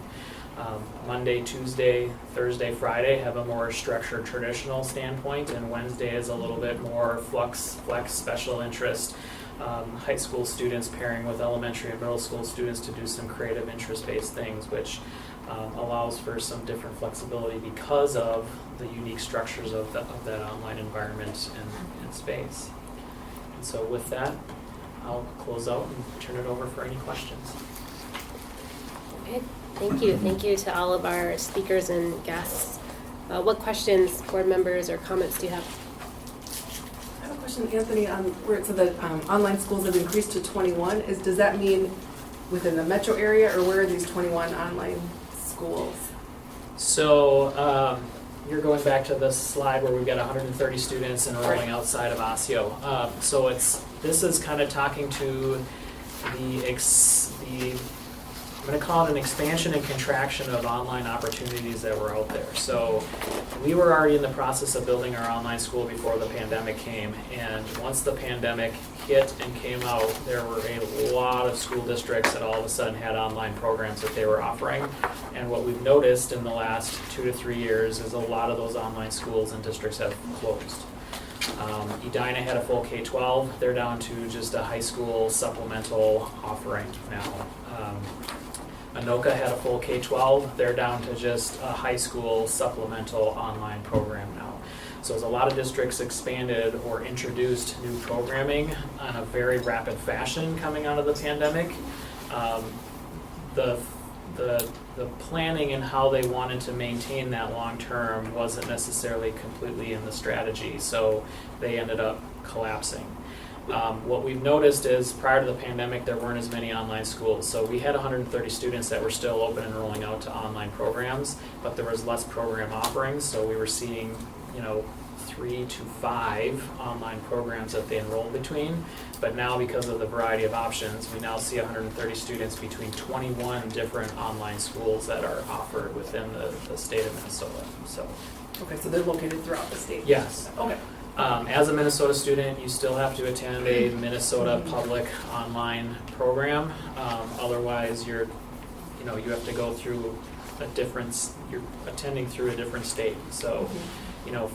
Monday, Tuesday, Thursday, Friday have a more structured traditional standpoint, and Wednesday is a little bit more flex special interest. High school students pairing with elementary and middle school students to do some creative interest-based things, which allows for some different flexibility because of the unique structures of that online environment and space. And so with that, I'll close out and turn it over for any questions. Okay, thank you. Thank you to all of our speakers and guests. What questions, board members, or comments do you have? I have a question, Anthony, on where it said that online schools have increased to 21. Does that mean within the metro area, or where are these 21 online schools? So you're going back to this slide where we've got 130 students enrolling outside of Osseo. So this is kind of talking to I'm going to call it an expansion and contraction of online opportunities that were out there. So we were already in the process of building our online school before the pandemic came, and once the pandemic hit and came out, there were a lot of school districts that all of a sudden had online programs that they were offering. And what we've noticed in the last 2 to 3 years is a lot of those online schools and districts have closed. Edina had a full K-12. They're down to just a high school supplemental offering now. Anoka had a full K-12. They're down to just a high school supplemental online program now. So as a lot of districts expanded or introduced new programming on a very rapid fashion coming out of the pandemic, the planning and how they wanted to maintain that long term wasn't necessarily completely in the strategy, so they ended up collapsing. What we've noticed is prior to the pandemic, there weren't as many online schools. So we had 130 students that were still open and rolling out to online programs, but there was less program offerings. So we were seeing, 3 to 5 online programs that they enroll between. But now, because of the variety of options, we now see 130 students between 21 different online schools that are offered within the state of Minnesota. So, Okay, so they're located throughout the state? yes. Okay. As a Minnesota student, you still have to attend a Minnesota public online program. Otherwise, you have to go through you're attending through a different state. So,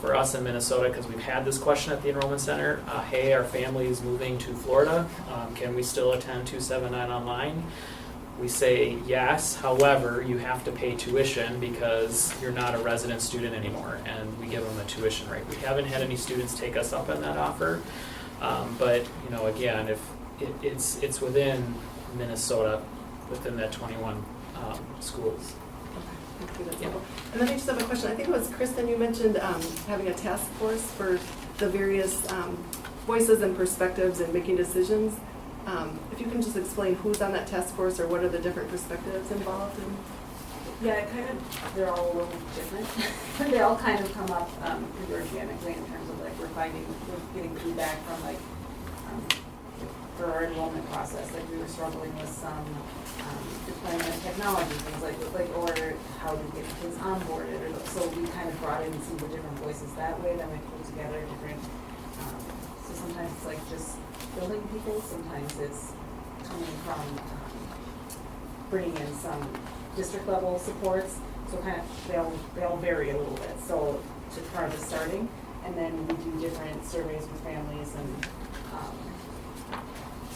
for us in Minnesota, because we've had this question at the Enrollment Center, hey, our family is moving to Florida, can we still attend 279 online? We say yes, however, you have to pay tuition because you're not a resident student anymore, and we give them a tuition rate. We haven't had any students take us up on that offer, but again, if it's within Minnesota, within that 21 schools. Thank you, that's helpful. And then I just have a question. I think it was Kristen, you mentioned having a task force for the various voices and perspectives and making decisions. If you can just explain who's on that task force or what are the different perspectives involved in? Yeah, they're all a little different. They all kind of come up pretty organically in terms of we're getting feedback from for our enrollment process. We were struggling with some deployment of technology, things or how to get kids onboarded. So we kind of brought in some of the different voices that way. Then we pulled together different. So sometimes it's just building people. Sometimes it's coming from bringing in some district level supports. So kind of they all vary a little bit. So to part of the starting, and then we do different surveys with families and.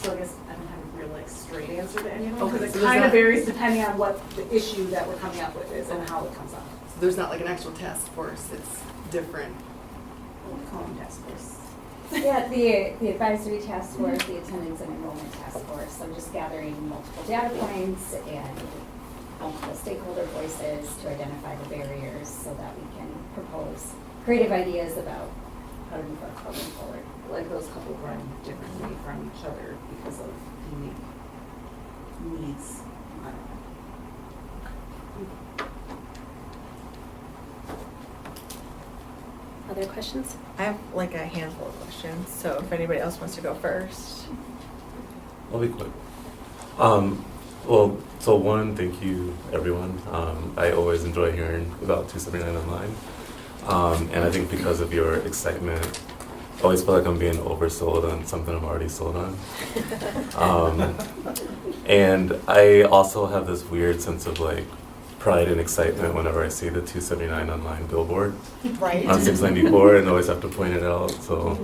So I guess I don't have a real straight answer to any of them because it kind of varies depending on what the issue that we're coming up with is and how it comes up. So there's not an actual task force. It's different. What do we call them, task force? Yeah, the advisory task force, the attendance and enrollment task force. So just gathering multiple data points and multiple stakeholder voices to identify the barriers so that we can propose creative ideas about how to move our program forward. Those couple run differently from each other because of unique needs. I don't know. Other questions? I have a handful of questions, so if anybody else wants to go first. I'll be quick. So one, thank you everyone. I always enjoy hearing about 279 online. And I think because of your excitement, I always feel like I'm being oversold on something I'm already sold on. And I also have this weird sense of pride and excitement whenever I see the 279 online billboard Right. on 694 and always have to point it out. So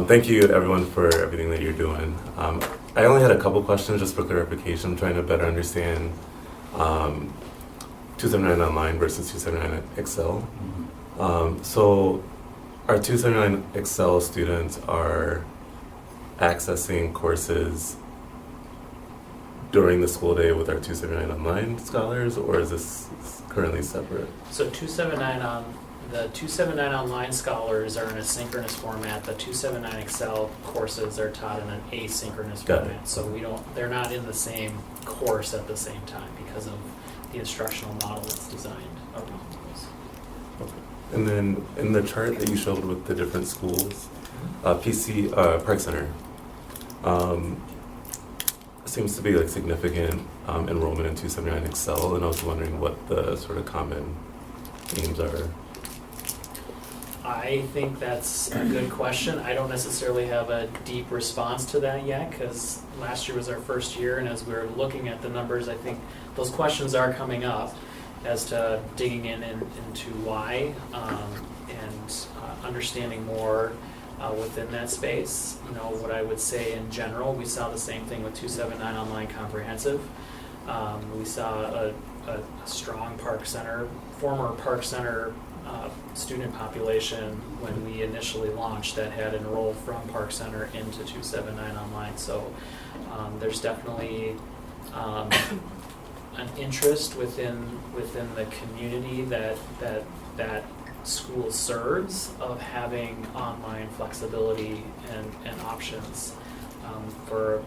thank you everyone for everything that you're doing. I only had a couple questions just for clarification, trying to better understand 279 online versus 279 Excel. So our 279 Excel students are accessing courses during the school day with our 279 online scholars, or is this currently separate? So 279 online scholars are in a synchronous format. The 279 Excel courses are taught in an asynchronous format. So they're not in the same course at the same time because of the instructional model that's designed around those. Okay. And then in the chart that you showed with the different schools, Park Center, seems to be significant enrollment in 279 Excel, and I was wondering what the sort of common themes are. I think that's a good question. I don't necessarily have a deep response to that yet because last year was our first year, and as we're looking at the numbers, I think those questions are coming up as to digging into why and understanding more within that space. What I would say in general, we saw the same thing with 279 Online Comprehensive. We saw a strong former Park Center student population when we initially launched that had enrolled from Park Center into 279 Online. So there's definitely an interest within the community that school serves of having online flexibility and options for,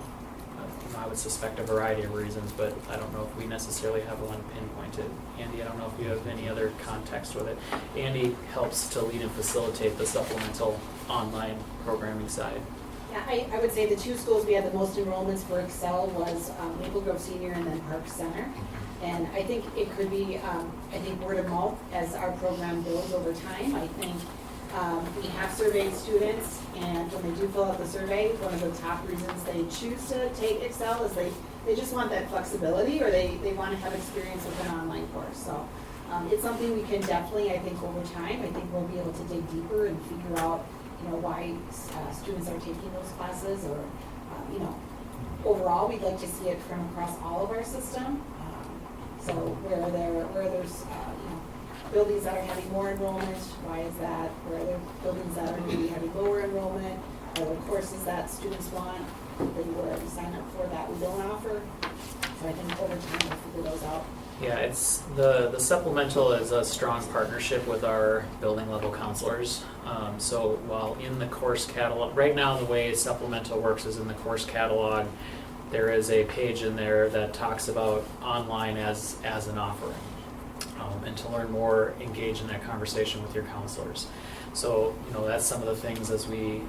I would suspect, a variety of reasons, but I don't know if we necessarily have one pinpointed. Andy, I don't know if you have any other context with it. Andy helps to lead and facilitate the supplemental online programming side. Yeah, I would say the two schools we had the most enrollments for Excel was Maple Grove Senior and then Park Center. And I think it could be, word of mouth as our program builds over time. I think we have surveyed students, and when they do fill out the survey, one of the top reasons they choose to take Excel is they just want that flexibility, or they want to have experience with an online course. So it's something we can definitely, I think, over time, I think we'll be able to dig deeper and figure out, why students are taking those classes, or, overall, we'd like to see it from across all of our system. So where there's buildings that are having more enrollment, why is that? Where are there buildings that are maybe having lower enrollment? Are there courses that students want that you already sign up for that we don't offer? So I think over time we'll figure those out. Yeah, it's the supplemental is a strong partnership with our building level counselors. So while in the course catalog, right now the way supplemental works is in the course catalog, there is a page in there that talks about online as an offering. And to learn more, engage in that conversation with your counselors. So, that's some of the things as we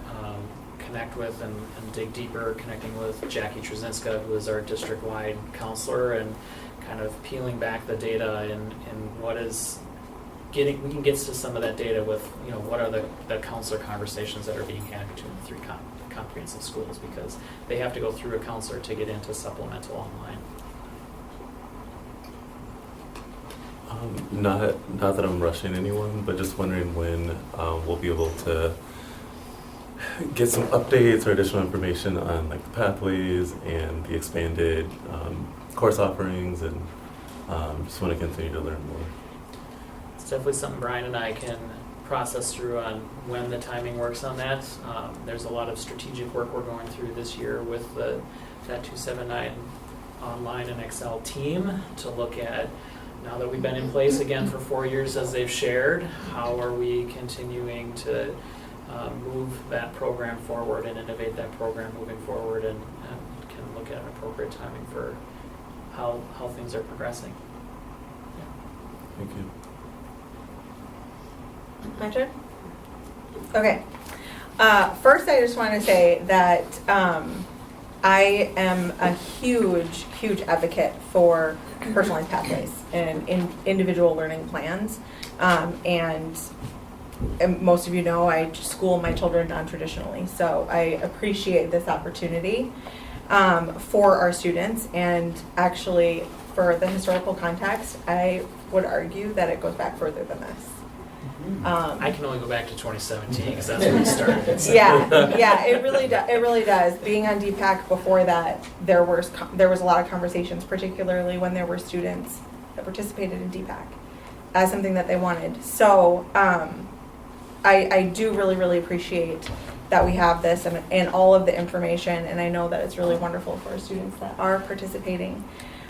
connect with and dig deeper, connecting with Jackie Trzynska, who is our district-wide counselor, and kind of peeling back the data and what is we can get to some of that data with, what are the counselor conversations that are being had between the three comprehensive schools, because they have to go through a counselor to get into supplemental online. Not that I'm rushing anyone, but just wondering when we'll be able to get some updates or additional information on like the pathways and the expanded course offerings, and just want to continue to learn more. It's definitely something Brian and I can process through on when the timing works on that. There's a lot of strategic work we're going through this year with that 279 online and Excel team to look at, now that we've been in place again for 4 years as they've shared, how are we continuing to move that program forward and innovate that program moving forward, and can look at an appropriate timing for how things are progressing. Thank you. My turn? Okay. First, I just want to say that I am a huge, huge advocate for personalized pathways and individual learning plans. And most of you know I school my children non-traditionally, so I appreciate this opportunity for our students. And actually, for the historical context, I would argue that it goes back further than this. I can only go back to 2017 because that's when we started. So. Yeah, it really does. It really does. Being on DPAC before that, there was a lot of conversations, particularly when there were students that participated in DPAC as something that they wanted. So I do really, really appreciate that we have this and all of the information, and I know that it's really wonderful for our students that are participating.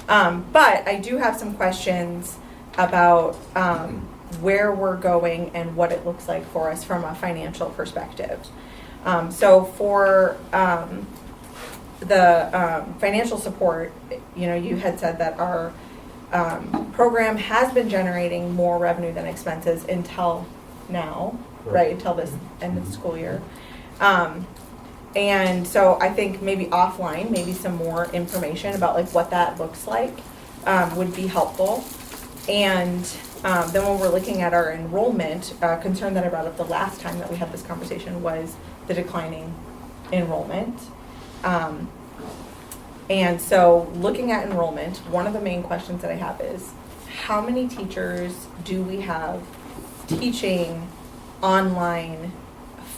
But I do have some questions about where we're going and what it looks like for us from a financial perspective. So for the financial support, you had said that our program has been generating more revenue than expenses until now, right? Until this end of the school year. And so I think maybe offline, maybe some more information about like what that looks like would be helpful. And then when we're looking at our enrollment, concern that I brought up the last time that we had this conversation was the declining enrollment. And so looking at enrollment, one of the main questions that I have is, how many teachers do we have teaching online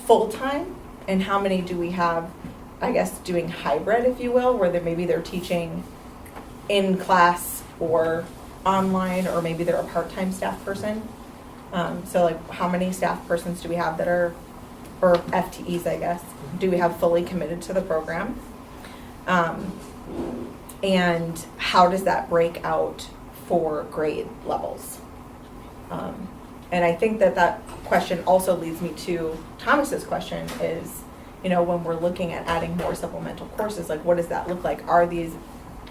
full-time? And how many do we have, I guess, doing hybrid, if you will, where maybe they're teaching in class or online, or maybe they're a part-time staff person? So like, how many staff persons do we have that are, or FTEs, I guess, do we have fully committed to the program? And how does that break out for grade levels? And I think that question also leads me to Thomas's question is, you know, when we're looking at adding more supplemental courses, like what does that look like? Are these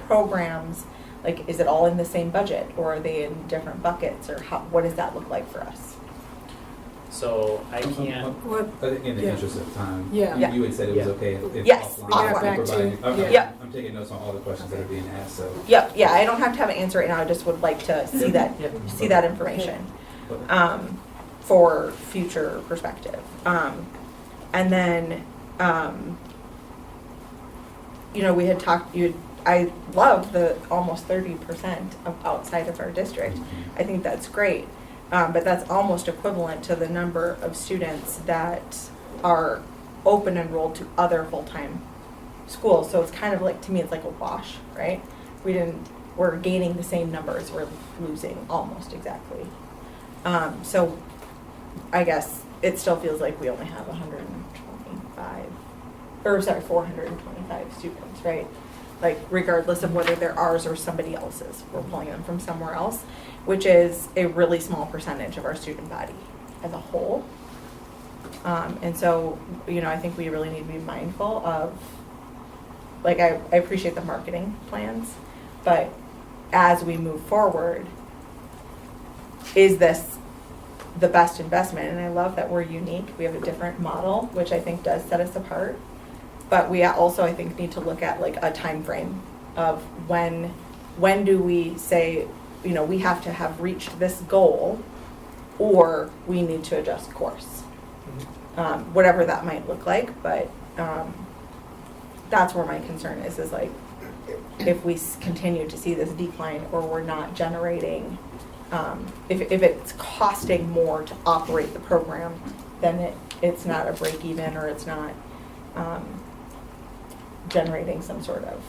programs, like, is it all in the same budget, or are they in different buckets, or what does that look like for us? So I can't. In the interest of time, Yeah. you had said it was okay if Yes, offline. offline. we provided- Yep. I'm taking notes on all the questions that are being asked, so. Yep, yeah, I don't have to have an answer right now, I just would like to see that information, for future perspective. And then, you know, we had talked, I love the almost 30% of outside of our district. I think that's great, but that's almost equivalent to the number of students that are open enrolled to other full-time schools. So it's kind of like, to me, it's like a wash, right? We're gaining the same numbers, we're losing almost exactly. So I guess it still feels like we only have 425 students, right? Like regardless of whether they're ours or somebody else's, we're pulling them from somewhere else, which is a really small percentage of our student body as a whole. And so, you know, I think we really need to be mindful of, like, I appreciate the marketing plans, but as we move forward, is this the best investment? And I love that we're unique. We have a different model, which I think does set us apart. But we also, I think, need to look at like a time frame of when do we say, you know, we have to have reached this goal, or we need to adjust course, whatever that might look like. But that's where my concern is like, if we continue to see this decline, or we're not generating, if it's costing more to operate the program, then it's not a break even, or it's not generating some sort of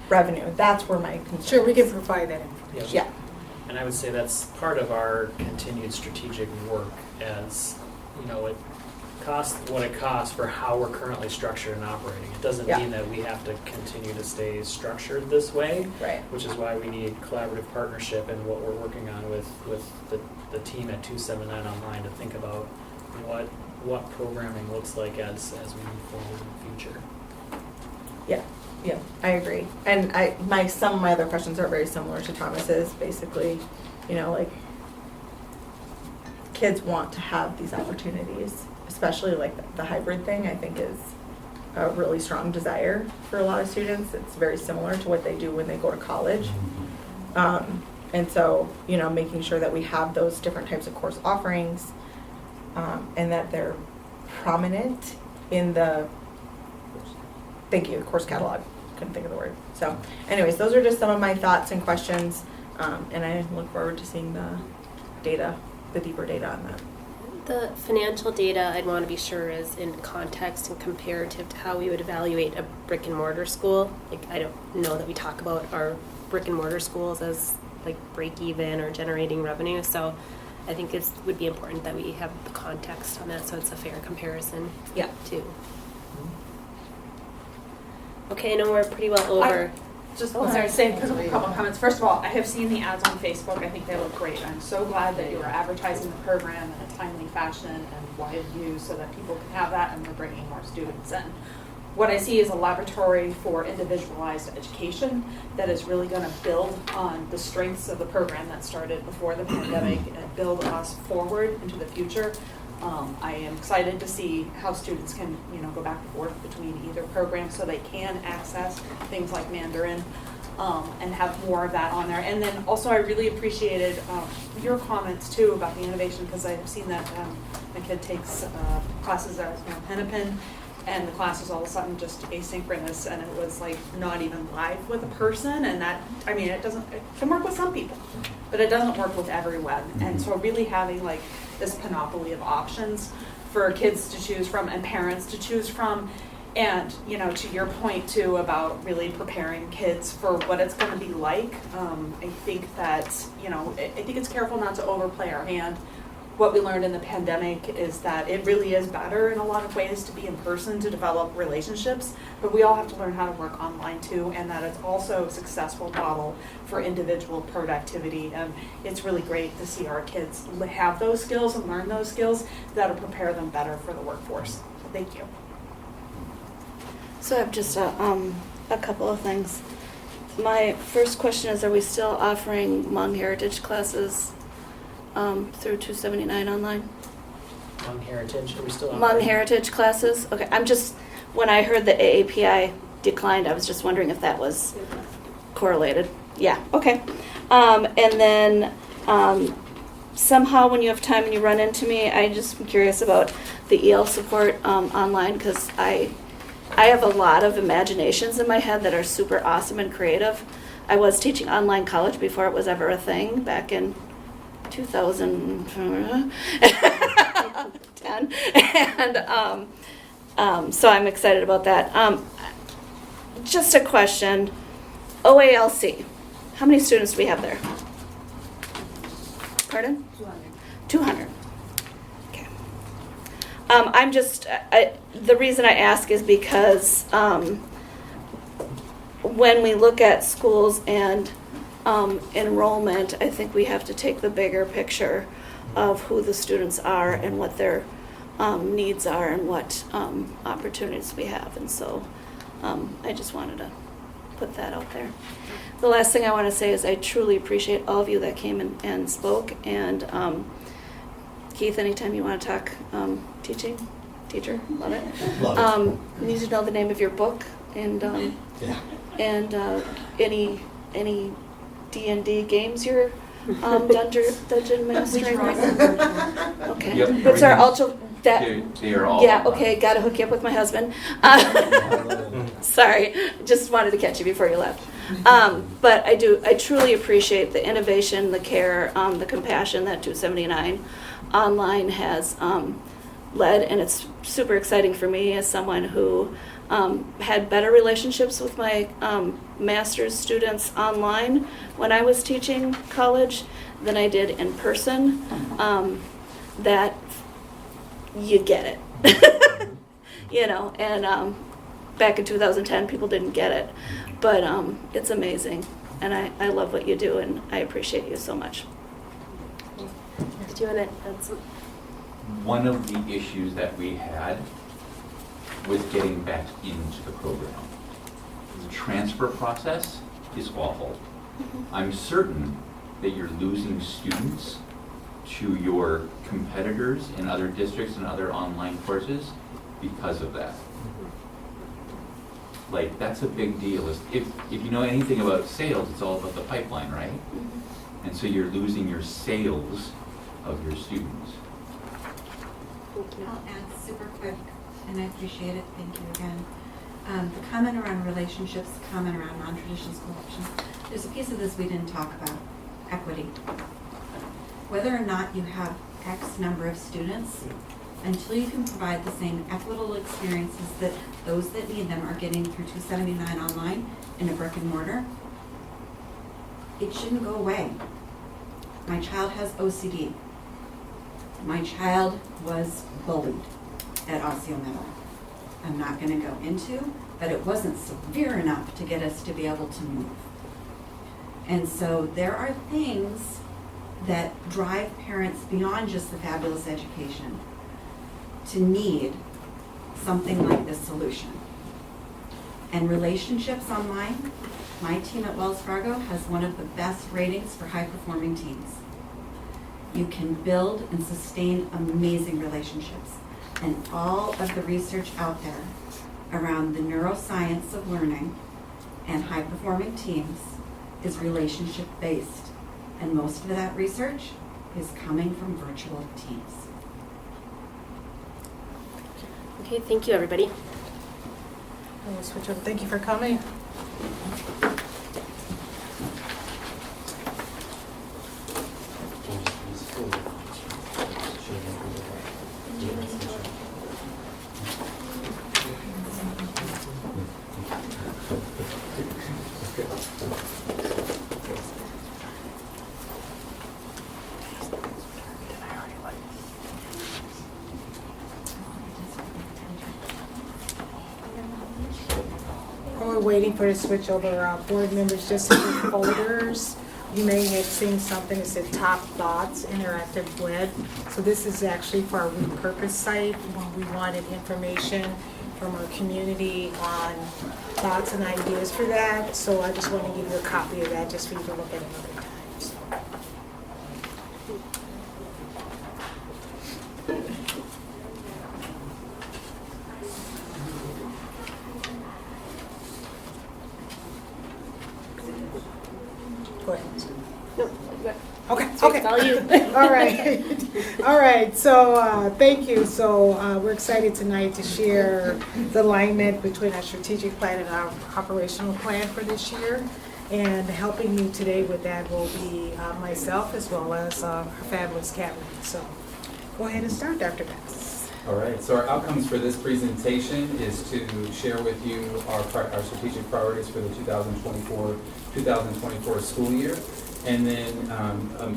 revenue. That's where my concern Sure, we is. can provide that information. Yeah. And I would say that's part of our continued strategic work, as, you know, it costs what it costs for how we're currently structured and operating. It doesn't mean that we have to continue to stay structured this way, right? Which is why we need collaborative partnership and what we're working on with the team at 279 Online to think about what programming looks like as we move forward in the future. Yeah, I agree. And some of my other questions are very similar to Thomas's. Basically, you know, like, kids want to have these opportunities, especially like the hybrid thing, I think is a really strong desire for a lot of students. It's very similar to what they do when they go to college. And so, you know, making sure that we have those different types of course offerings, and that they're prominent in the course catalog. Couldn't think of the word. So anyways, those are just some of my thoughts and questions, and I look forward to seeing the data, the deeper data on that. The financial data, I'd want to be sure is in context and comparative to how we would evaluate a brick and mortar school. Like, I don't know that we talk about our brick and mortar schools as like break even or generating revenue. So I think it would be important that we have the context on that, so it's a fair comparison. Yeah. Too. Okay, I know we're pretty well over. Sorry, say a couple of comments. First of all, I have seen the ads on Facebook. I think they look great. I'm so glad that you are advertising the program in a timely fashion and wide view so that people can have that, and we're bringing more students in. What I see is a laboratory for individualized education that is really going to build on the strengths of the program that started before the pandemic and build us forward into the future. I am excited to see how students can, you know, go back and forth between either program so they can access things like Mandarin, and have more of that on there. And then also I really appreciated your comments too about the innovation, because I've seen that my kid takes classes at Hennepin, and the class was all of a sudden just asynchronous, and it was like not even live with a person. And that, I mean, it can work with some people, but it doesn't work with everyone. And so really having like this panoply of options for kids to choose from and parents to choose from. And, you know, to your point too about really preparing kids for what it's going to be like, I think that, you know, I think it's careful not to overplay our hand what we learned in the pandemic is that it really is better in a lot of ways to be in person to develop relationships, but we all have to learn how to work online too, and that it's also a successful model for individual productivity. And it's really great to see our kids have those skills and learn those skills that'll prepare them better for the workforce. So thank you. So I have just a couple of things. My first question is, are we still offering Hmong heritage classes through 279 online? Hmong heritage, are we still on? Hmong heritage classes? Okay, when I heard the AAPI declined, I was just wondering if that was correlated. Yeah, okay. And then somehow when you have time and you run into me, I just am curious about the EL support online, because I have a lot of imaginations in my head that are super awesome and creative. I was teaching online college before it was ever a thing back in 2010. And so I'm excited about that. Just a question. OALC, how many students do we have there? Pardon? 200. Okay. I'm just, the reason I ask is because when we look at schools and enrollment, I think we have to take the bigger picture of who the students are and what their needs are and what opportunities we have. And so I just wanted to put that out there. The last thing I want to say is I truly appreciate all of you that came and spoke. And Keith, anytime you want to talk teacher, love it. Love it. Need to know the name of your book and Yeah. and any D&D games you're dungeon administering right now? Okay. Yep, What's our everything's- ultra that? They are all. Yeah. Okay. Got to hook you up with my husband. Sorry, just wanted to catch you before you left. But I truly appreciate the innovation, the care, the compassion that 279 online has led, and it's super exciting for me as someone who had better relationships with my master's students online when I was teaching college than I did in person. That you get it, you know, and back in 2010 people didn't get it, but it's amazing, and I love what you do, and I appreciate you so much. Did you want to add some? One of the issues that we had was getting back into the program. The transfer process is awful. I'm certain that you're losing students to your competitors in other districts and other online courses because of that. Like, that's a big deal. If you know anything about sales, it's all about the pipeline, right? And so you're losing your sales of your students. I'll add super quick, and I appreciate it, thank you again. The comment around relationships, the comment around non-traditional school options, there's a piece of this we didn't talk about, equity. Whether or not you have X number of students, until you can provide the same equitable experiences that those that need them are getting through 279 online in a brick and mortar, it shouldn't go away. My child has OCD. My child was bullied at Osseo Middle. I'm not going to go into, but it wasn't severe enough to get us to be able to move. And so there are things that drive parents beyond just the fabulous education to need something like this solution. And relationships online, my team at Wells Fargo has one of the best ratings for high-performing teams. You can build and sustain amazing relationships. And all of the research out there around the neuroscience of learning and high-performing teams is relationship-based. And most of that research is coming from virtual teams. Okay, thank you, everybody. We'll switch over. Thank you for coming. we're waiting for the switch over, board members, just in your folders, you may have seen something that said Top Thoughts Interactive Web. So this is actually for our repurpose site when we wanted information from our community on thoughts and ideas for that. So I just want to give you a copy of that just for you to look at another time. So. Go ahead. Okay. Okay. It's all you. All right. All right. So thank you. So we're excited tonight to share the alignment between our strategic plan and our operational plan for this year. And helping me today with that will be myself as well as our fabulous cabinet. So go ahead and start, Dr. Bass. All right, so our outcomes for this presentation is to share with you our strategic priorities for the 2024 school year. And then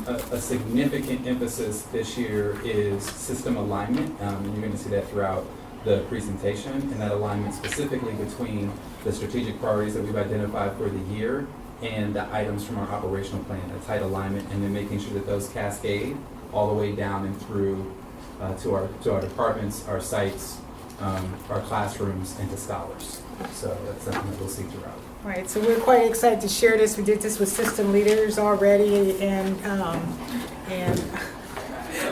a significant emphasis this year is system alignment, and you're going to see that throughout the presentation, and that alignment specifically between the strategic priorities that we've identified for the year and the items from our operational plan, a tight alignment, and then making sure that those cascade all the way down and through to our departments, our sites, our classrooms, and to scholars. So that's something that we'll see throughout. Right, so we're quite excited to share this. We did this with system leaders already, and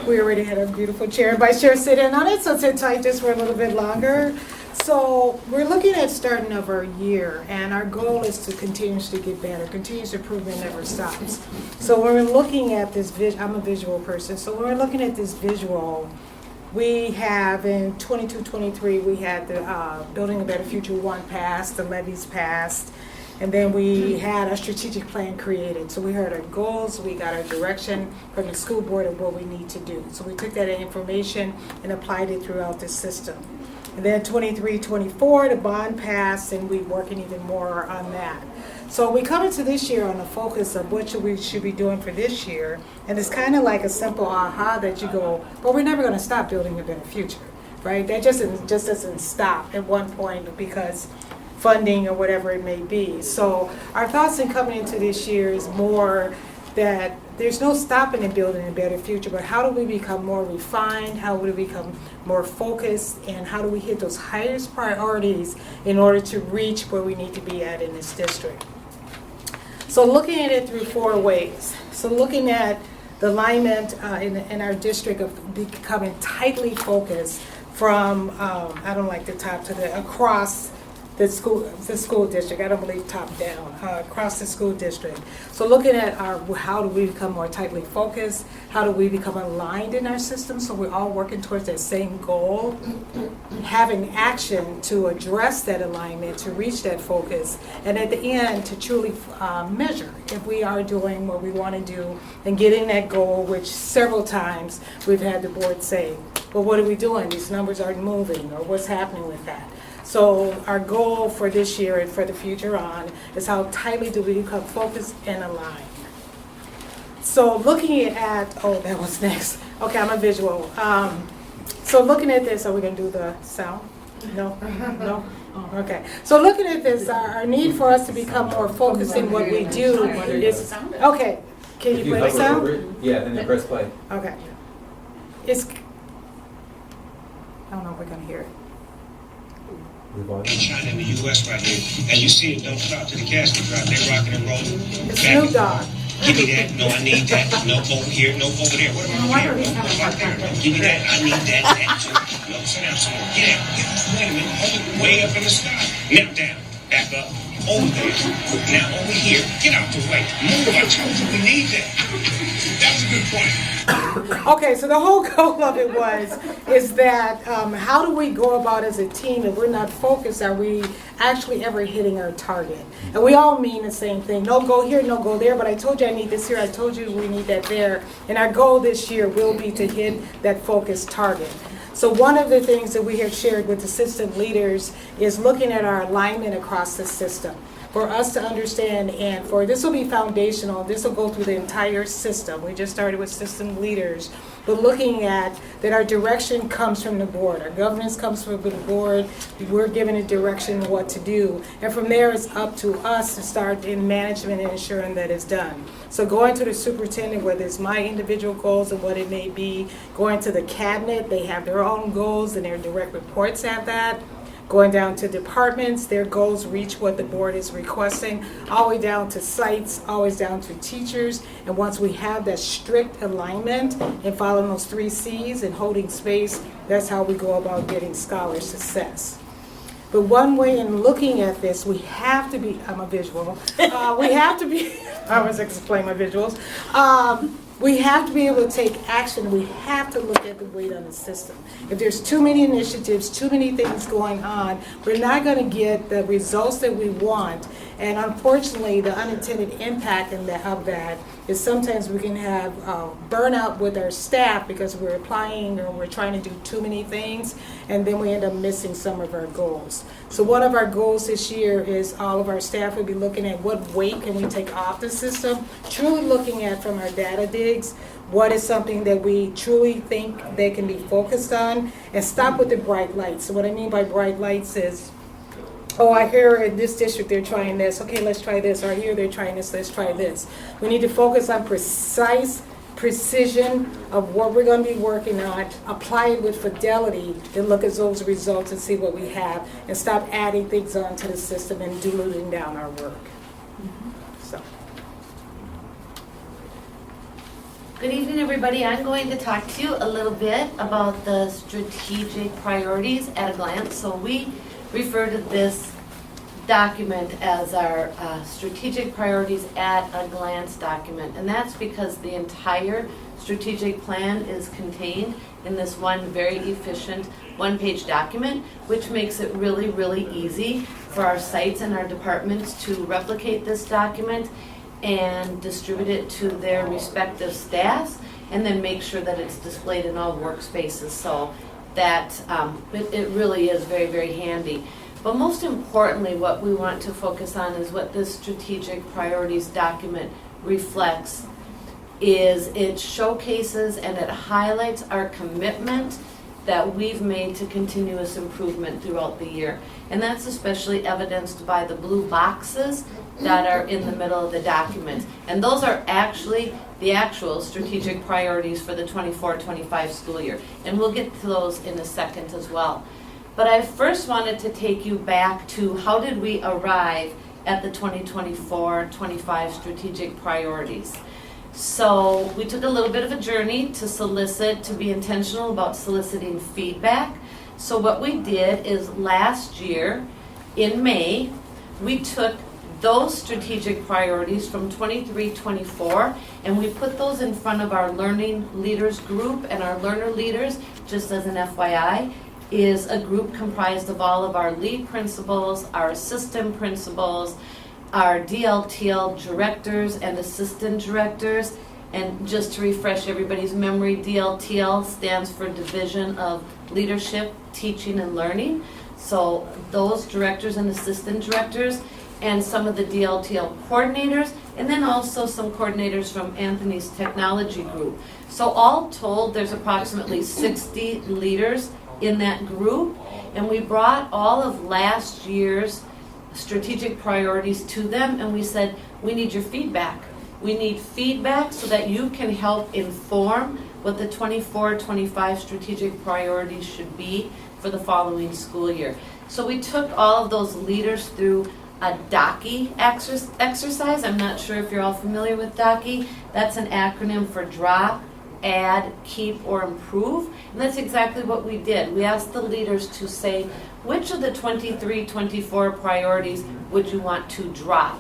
we already had a beautiful chair and vice chair sit in on it, so sit tight just for a little bit longer. So we're looking at starting of our year, and our goal is to continuously get better. Continuous improvement never stops. So when we're looking at this, I'm a visual person, so when we're looking at this visual, we have in 22-23, we had the Building a Better Future 1 passed, the levies passed, and then we had a strategic plan created. So we heard our goals, we got our direction from the school board of what we need to do. So we took that information and applied it throughout the system. And then 23-24, the bond passed, and we're working even more on that. So we come into this year on the focus of what we should be doing for this year, and it's kind of like a simple aha that you go, but we're never going to stop building a better future, right? That just doesn't stop at one point because funding or whatever it may be. So our thoughts in coming into this year is more that there's no stopping in building a better future, but how do we become more refined? How do we become more focused? And how do we hit those highest priorities in order to reach where we need to be at in this district? So looking at it through 4 ways. So looking at the alignment in our district of becoming tightly focused from, I don't like the top to the, across the school district. I don't believe top down, across the school district. So looking at how do we become more tightly focused? How do we become aligned in our system so we're all working towards that same goal? Having action to address that alignment, to reach that focus, and at the end to truly measure if we are doing what we want to do and getting that goal, which several times we've had the board say, well, what are we doing? These numbers aren't moving, or what's happening with that? So our goal for this year and for the future on is how tightly do we become focused and aligned. So looking at, oh, that was next. Okay, I'm a visual. So looking at this, are we going to do the sound? No? No? Oh, okay. So looking at this, our need for us to become more focused in what we do is, okay. Can you play the sound? Yeah, and then press play. Okay. It's, I don't know if we're going to hear it. China and the U.S. right here. As you see it, don't stop to the casket drop. They're rocking and rolling. It's Snoop Dogg. Give me that. No, I need that. No, over here. No, over there. What about over here? What about there? No, give me that. I need that. That too. No, sit down some more. Get out. Wait a minute. Hold it way up in the sky. Now down. Back up. Over there. Now over here. Get out the way. Move. I told you we need that. That was a good point. Okay, so the whole goal of it is that how do we go about as a team if we're not focused? Are we actually ever hitting our target? And we all mean the same thing. No go here, no go there, but I told you I need this here, I told you we need that there. And our goal this year will be to hit that focused target. So one of the things that we have shared with the system leaders is looking at our alignment across the system. For us to understand, and for this will be foundational, this will go through the entire system. We just started with system leaders but looking at that our direction comes from the board, our governance comes from the board, we're given a direction what to do, and from there it's up to us to start in management and ensuring that it's done. So going to the superintendent, whether it's my individual goals and what it may be, going to the cabinet, they have their own goals and their direct reports have that. Going down to departments, their goals reach what the board is requesting, all the way down to sites, always down to teachers. And once we have that strict alignment and following those 3 C's and holding space, that's how we go about getting scholar success. But one way in looking at this, we have to be, I'm a visual, we have to be, I was explaining my visuals. We have to be able to take action. We have to look at the weight on the system. If there's too many initiatives, too many things going on, we're not going to get the results that we want. And unfortunately, the unintended impact of that is sometimes we can have burnout with our staff because we're applying or we're trying to do too many things, and then we end up missing some of our goals. So one of our goals this year is all of our staff will be looking at what weight can we take off the system, truly looking at from our data digs, what is something that we truly think they can be focused on, and stop with the bright lights. So what I mean by bright lights is, oh, I hear in this district they're trying this, okay, let's try this, or here they're trying this, let's try this. We need to focus on precision of what we're going to be working on, apply it with fidelity, and look at those results and see what we have, and stop adding things onto the system and diluting down our work. So. Good evening, everybody. I'm going to talk to you a little bit about the strategic priorities at a glance. So we refer to this document as our strategic priorities at a glance document, and that's because the entire strategic plan is contained in this one very efficient one-page document, which makes it really, really easy for our sites and our departments to replicate this document and distribute it to their respective staffs, and then make sure that it's displayed in all workspaces, so that it really is very, very handy. But most importantly, what we want to focus on is what this strategic priorities document reflects is it showcases and it highlights our commitment that we've made to continuous improvement throughout the year. And that's especially evidenced by the blue boxes that are in the middle of the document. And those are actually the actual strategic priorities for the 24-25 school year. And we'll get to those in a second as well. But I first wanted to take you back to how did we arrive at the 2024-25 strategic priorities. So we took a little bit of a journey to be intentional about soliciting feedback. So what we did is last year in May, we took those strategic priorities from 23-24 and we put those in front of our learning leaders group, and our learner leaders, just as an FYI, is a group comprised of all of our lead principals, our assistant principals, our DLTL directors and assistant directors. And just to refresh everybody's memory, DLTL stands for Division of Leadership, Teaching, and Learning. So those directors and assistant directors, and some of the DLTL coordinators, and then also some coordinators from Anthony's technology group. So all told, there's approximately 60 leaders in that group, and we brought all of last year's strategic priorities to them, and we said, we need your feedback. We need feedback so that you can help inform what the 24-25 strategic priorities should be for the following school year. So we took all of those leaders through a DACI exercise. I'm not sure if you're all familiar with DACI. That's an acronym for drop, add, keep, or improve. And that's exactly what we did. We asked the leaders to say, which of the 23-24 priorities would you want to drop?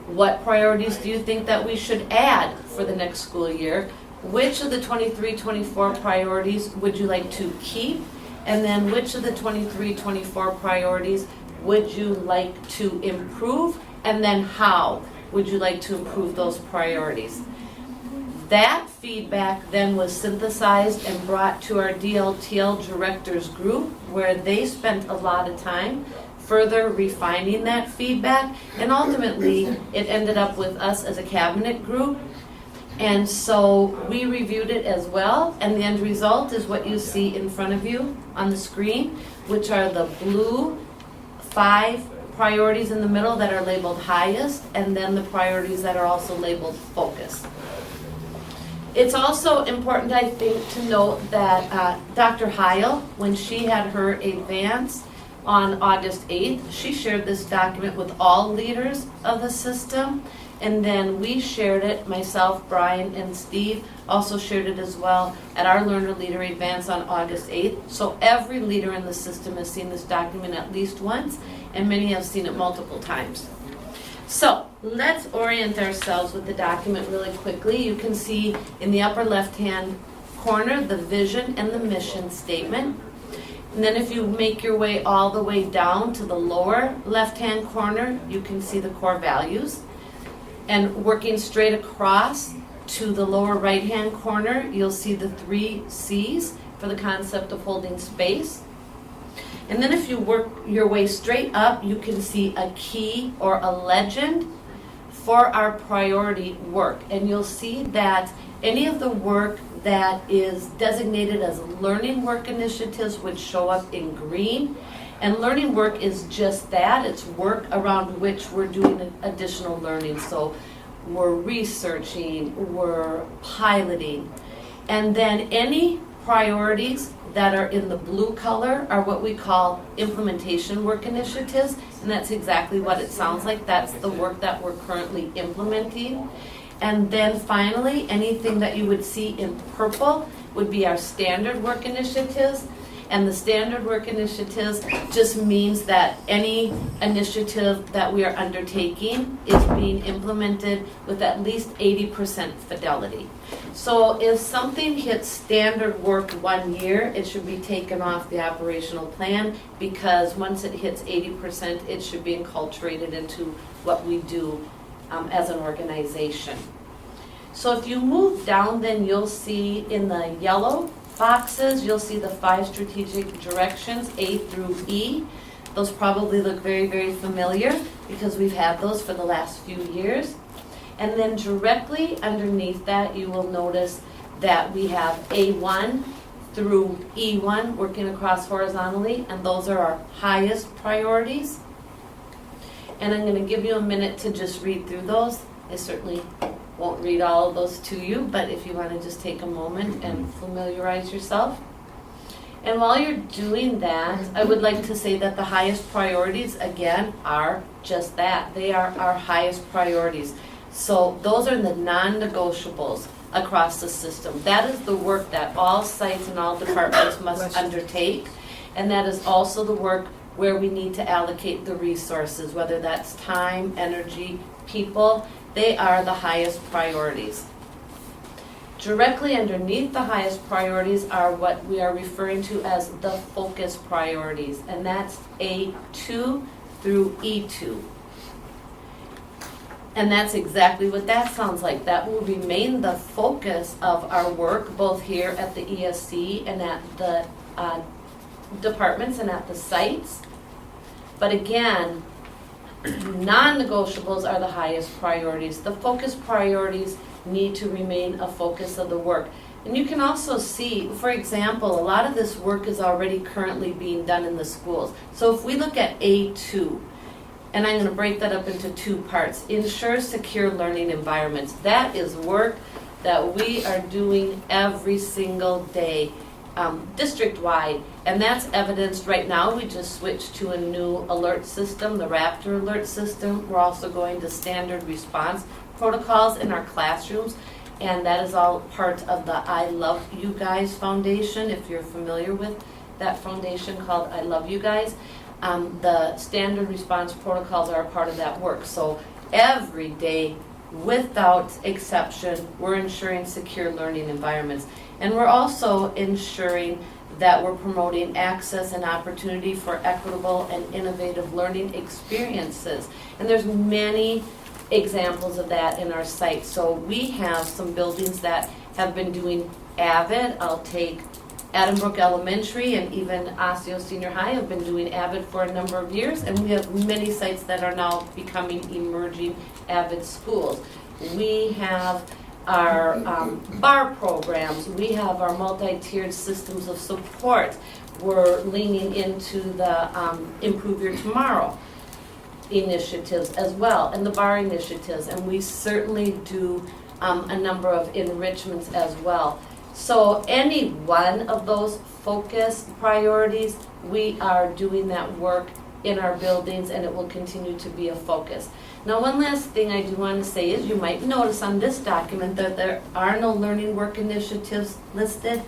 What priorities do you think that we should add for the next school year? Which of the 23-24 priorities would you like to keep? And then which of the 23-24 priorities would you like to improve? And then how would you like to improve those priorities? That feedback then was synthesized and brought to our DLTL directors group, where they spent a lot of time further refining that feedback, and ultimately it ended up with us as a cabinet group And so we reviewed it as well, and the end result is what you see in front of you on the screen, which are the blue 5 priorities in the middle that are labeled highest, and then the priorities that are also labeled focus. It's also important, I think, to note that Dr. Heil, when she had her advance on August 8th, she shared this document with all leaders of the system. And then we shared it, myself, Brian, and Steve also shared it as well at our Learner Leader Advance on August 8th. So every leader in the system has seen this document at least once, and many have seen it multiple times. So let's orient ourselves with the document really quickly. You can see in the upper left-hand corner the vision and the mission statement. And then if you make your way all the way down to the lower left-hand corner, you can see the core values. And working straight across to the lower right-hand corner, you'll see the 3 C's for the concept of holding space. And then if you work your way straight up, you can see a key or a legend for our priority work. And you'll see that any of the work that is designated as learning work initiatives would show up in green. And learning work is just that. It's work around which we're doing additional learning. So we're researching, we're piloting. And then any priorities that are in the blue color are what we call implementation work initiatives. And that's exactly what it sounds like. That's the work that we're currently implementing. And then finally, anything that you would see in purple would be our standard work initiatives. And the standard work initiatives just means that any initiative that we are undertaking is being implemented with at least 80% fidelity. So if something hits standard work 1 year, it should be taken off the operational plan, because once it hits 80%, it should be enculturated into what we do as an organization. So if you move down, then you'll see in the yellow boxes, you'll see the 5 strategic directions, A through E. Those probably look very, very familiar because we've had those for the last few years. And then directly underneath that, you will notice that we have A1 through E1 working across horizontally, and those are our highest priorities. And I'm going to give you a minute to just read through those. I certainly won't read all of those to you, but if you want to just take a moment and familiarize yourself. And while you're doing that, I would like to say that the highest priorities, again, are just that. They are our highest priorities. So those are the non-negotiables across the system. That is the work that all sites and all departments must undertake. And that is also the work where we need to allocate the resources, whether that's time, energy, people. They are the highest priorities. Directly underneath the highest priorities are what we are referring to as the focus priorities, and that's A2 through E2. And that's exactly what that sounds like. That will remain the focus of our work, both here at the ESC and at the departments and at the sites. But again, non-negotiables are the highest priorities. The focus priorities need to remain a focus of the work. And you can also see, for example, a lot of this work is already currently being done in the schools. So if we look at A2, and I'm going to break that up into 2 parts. Ensure secure learning environments. That is work that we are doing every single day, district-wide. And that's evidenced right now. We just switched to a new alert system, the Raptor alert system. We're also going to standard response protocols in our classrooms. And that is all part of the I Love You Guys Foundation, if you're familiar with that foundation called I Love You Guys. The standard response protocols are a part of that work. So every day, without exception, we're ensuring secure learning environments. And we're also ensuring that we're promoting access and opportunity for equitable and innovative learning experiences. And there's many examples of that in our site. So we have some buildings that have been doing AVID. I'll take Adambrook Elementary and even Osseo Senior High have been doing AVID for a number of years, and we have many sites that are now becoming emerging AVID schools. We have our bar programs. We have our multi-tiered systems of support. We're leaning into the Improve Your Tomorrow initiatives as well, and the bar initiatives, and we certainly do a number of enrichments as well. So any one of those focus priorities, we are doing that work in our buildings, and it will continue to be a focus. Now, one last thing I do want to say is you might notice on this document that there are no learning work initiatives listed,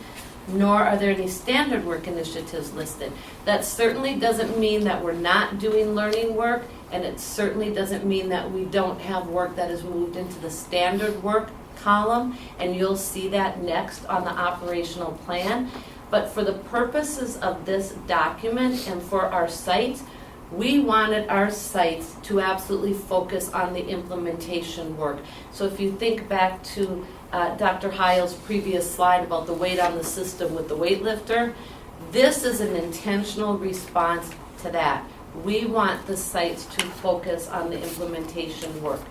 nor are there any standard work initiatives listed. That certainly doesn't mean that we're not doing learning work, and it certainly doesn't mean that we don't have work that is moved into the standard work column, and you'll see that next on the operational plan. But for the purposes of this document and for our sites, we wanted our sites to absolutely focus on the implementation work. So if you think back to Dr. Heil's previous slide about the weight on the system with the weightlifter, this is an intentional response to that. We want the sites to focus on the implementation work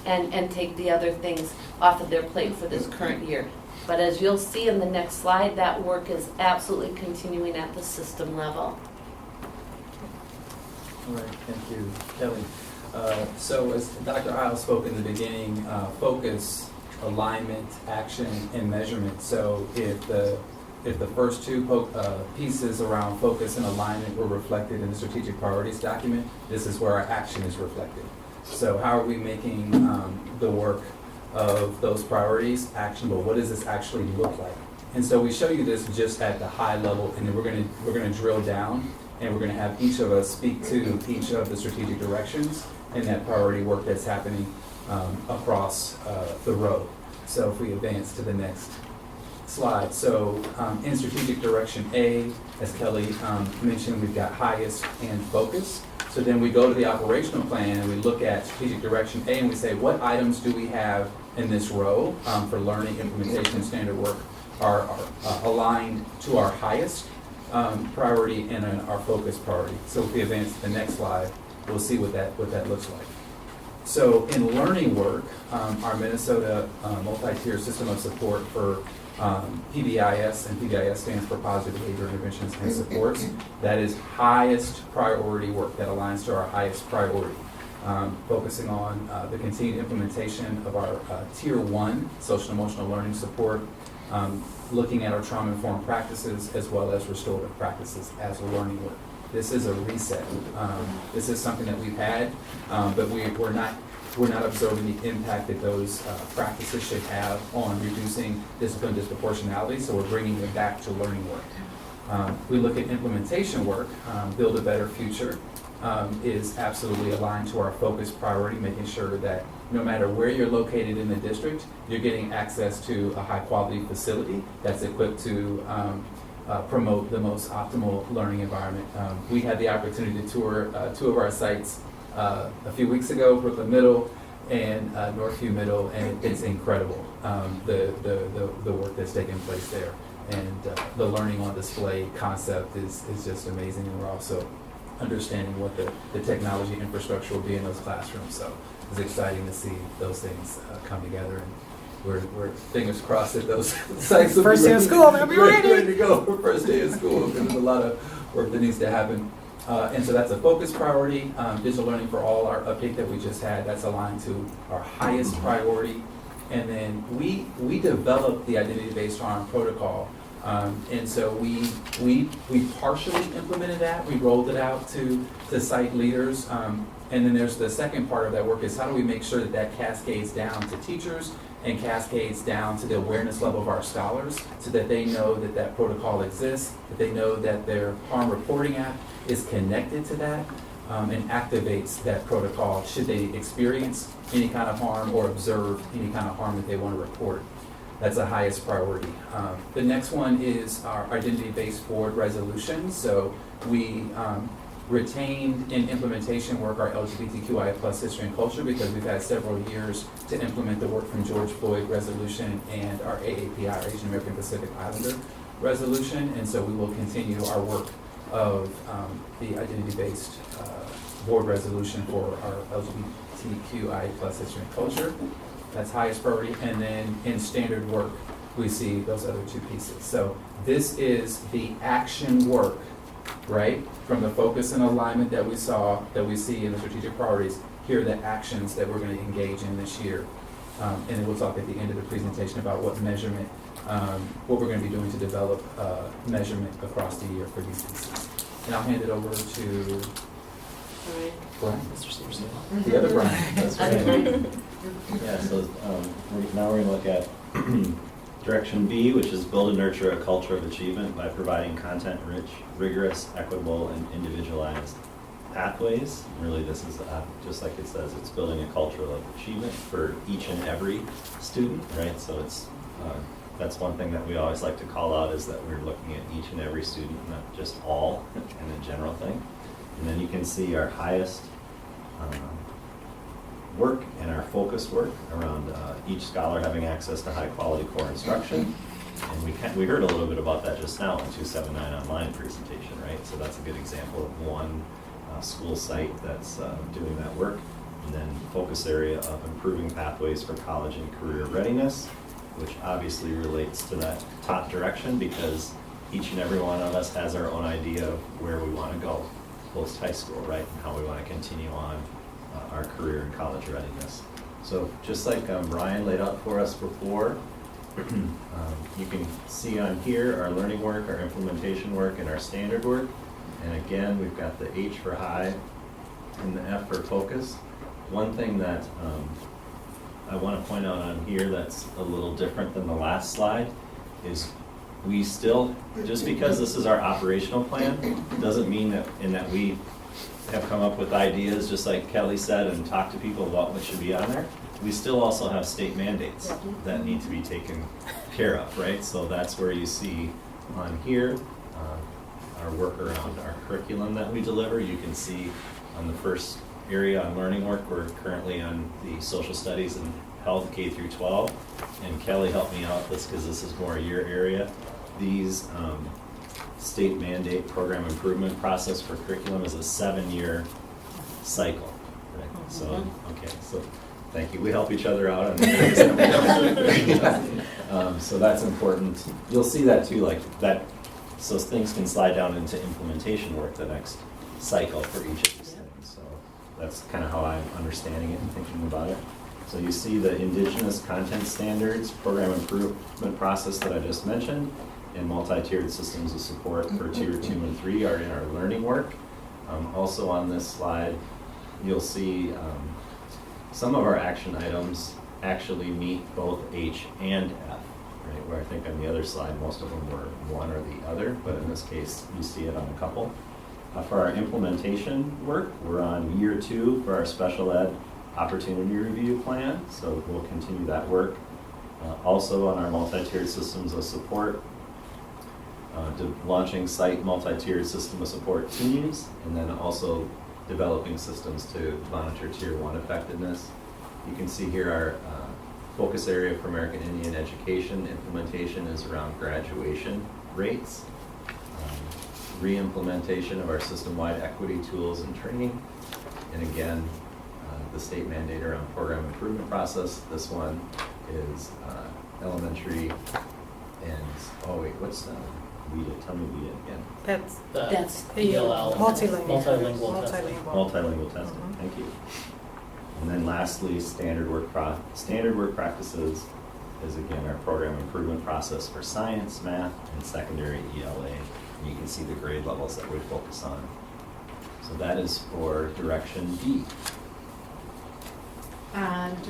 and take the other things off of their plate for this current year. But as you'll see in the next slide, that work is absolutely continuing at the system level. All right, thank you, Kelly. So as Dr. Heil spoke in the beginning, focus, alignment, action, and measurement. So if the first two pieces around focus and alignment were reflected in the strategic priorities document, this is where our action is reflected. So how are we making the work of those priorities actionable? What does this actually look like? And so we show you this just at the high level, and then we're going to drill down, and we're going to have each of us speak to each of the strategic directions and that priority work that's happening across the road. So if we advance to the next slide. So in strategic direction A, as Kelly mentioned, we've got highest and focus. So then we go to the operational plan and we look at strategic direction A and we say, what items do we have in this row for learning, implementation, and standard work are aligned to our highest priority and our focus priority. So if we advance to the next slide, we'll see what that looks like. So in learning work, our Minnesota multi-tier system of support for PBIS, and PBIS stands for Positive Behavior Interventions and Supports. That is highest priority work that aligns to our highest priority, focusing on the continued implementation of our Tier 1 social and emotional learning support, looking at our trauma-informed practices as well as restorative practices as a learning work. This is a reset. This is something that we've had, but we're not observing the impact that those practices should have on reducing discipline disproportionality, so we're bringing it back to learning work. We look at implementation work, Build a Better Future is absolutely aligned to our focus priority, making sure that no matter where you're located in the district, you're getting access to a high-quality facility that's equipped to promote the most optimal learning environment. We had the opportunity to tour two of our sites a few weeks ago, Brooklyn Middle and Northview Middle, and it's incredible, the work that's taking place there. And the learning on display concept is just amazing, and we're also understanding what the technology infrastructure will be in those classrooms. So it's exciting to see those things come together, and we're fingers crossed that those sites will first day of school, they'll be ready to go for first day of school, because there's a lot of work that needs to happen. And so that's a focus priority. Digital learning for all, our update that we just had, that's aligned to our highest priority. And then we developed the identity-based harm protocol. And so we partially implemented that. We rolled it out to site leaders. And then there's the second part of that work is how do we make sure that that cascades down to teachers and cascades down to the awareness level of our scholars, so that they know that that protocol exists, that they know that their harm reporting app is connected to that, and activates that protocol should they experience any kind of harm or observe any kind of harm that they want to report. That's the highest priority. The next one is our identity-based board resolution. So we retained in implementation work our LGBTQIA+ history and culture, because we've had several years to implement the work from George Floyd resolution and our AAPI, our Asian American Pacific Islander resolution. And so we will continue our work of the identity-based board resolution for our LGBTQIA+ history and culture. That's highest priority. And then in standard work, we see those other two pieces. So this is the action work, right? From the focus and alignment that we see in the strategic priorities. Here are the actions that we're going to engage in this year. And then we'll talk at the end of the presentation about what measurement, what we're going to be doing to develop measurement across the year for these pieces. And I'll hand it over to Brian. Mr. Stevenson. The other Brian. That's right. Yeah, so now we're going to look at Direction B, which is build and nurture a culture of achievement by providing content-rich, rigorous, equitable, and individualized pathways. Really, this is just like it says, it's building a culture of achievement for each and every student, right? So it's that's one thing that we always like to call out, is that we're looking at each and every student, not just all, and a general thing. And then you can see our highest work and our focus work around each scholar having access to high quality core instruction. And we heard a little bit about that just now in 279 online presentation, right? So that's a good example of one school site that's doing that work. And then focus area of improving pathways for college and career readiness, which obviously relates to that top direction, because each and every one of us has our own idea of where we want to go post high school, right? And how we want to continue on our career and college readiness. So just like Ryan laid out for us before, you can see on here our learning work, our implementation work, and our standard work. And again, we've got the H for high and the F for focus. One thing that I want to point out on here that's a little different than the last slide is we still, just because this is our operational plan, doesn't mean that we have come up with ideas, just like Kelly said, and talked to people about what should be on there. We still also have state mandates that need to be taken care of, right? So that's where you see on here our work around our curriculum that we deliver. You can see on the first area on learning work, we're currently on the social studies and health K through 12. And Kelly helped me out with this because this is more your area. These state mandate program improvement process for curriculum is a 7-year cycle. Right? So, okay, so thank you. We help each other out on things. So that's important. You'll see that too, like that. So things can slide down into implementation work the next cycle for each of these things. So that's kind of how I'm understanding it and thinking about it. So you see the Indigenous content standards, program improvement process that I just mentioned, and multi-tiered systems of support for tier 2 and 3 are in our learning work. Also on this slide, you'll see some of our action items actually meet both H and F, right? Where I think on the other slide, most of them were one or the other, but in this case, you see it on a couple. For our implementation work, we're on year 2 for our special ed opportunity review plan, so we'll continue that work. Also on our multi-tiered systems of support, launching site multi-tiered system of support teams, and then also developing systems to monitor tier 1 effectiveness. You can see here our focus area for American Indian education implementation is around graduation rates, re-implementation of our system-wide equity tools and training, and again, the state mandate around program improvement process. This one is elementary and, oh wait, what's the WEDA? Tell me WEDA again. That's the ELL. Multilingual testing. Thank you. And then lastly, standard work practices is again our program improvement process for science, math, and secondary ELA. And you can see the grade levels that we focus on. So that is for Direction B.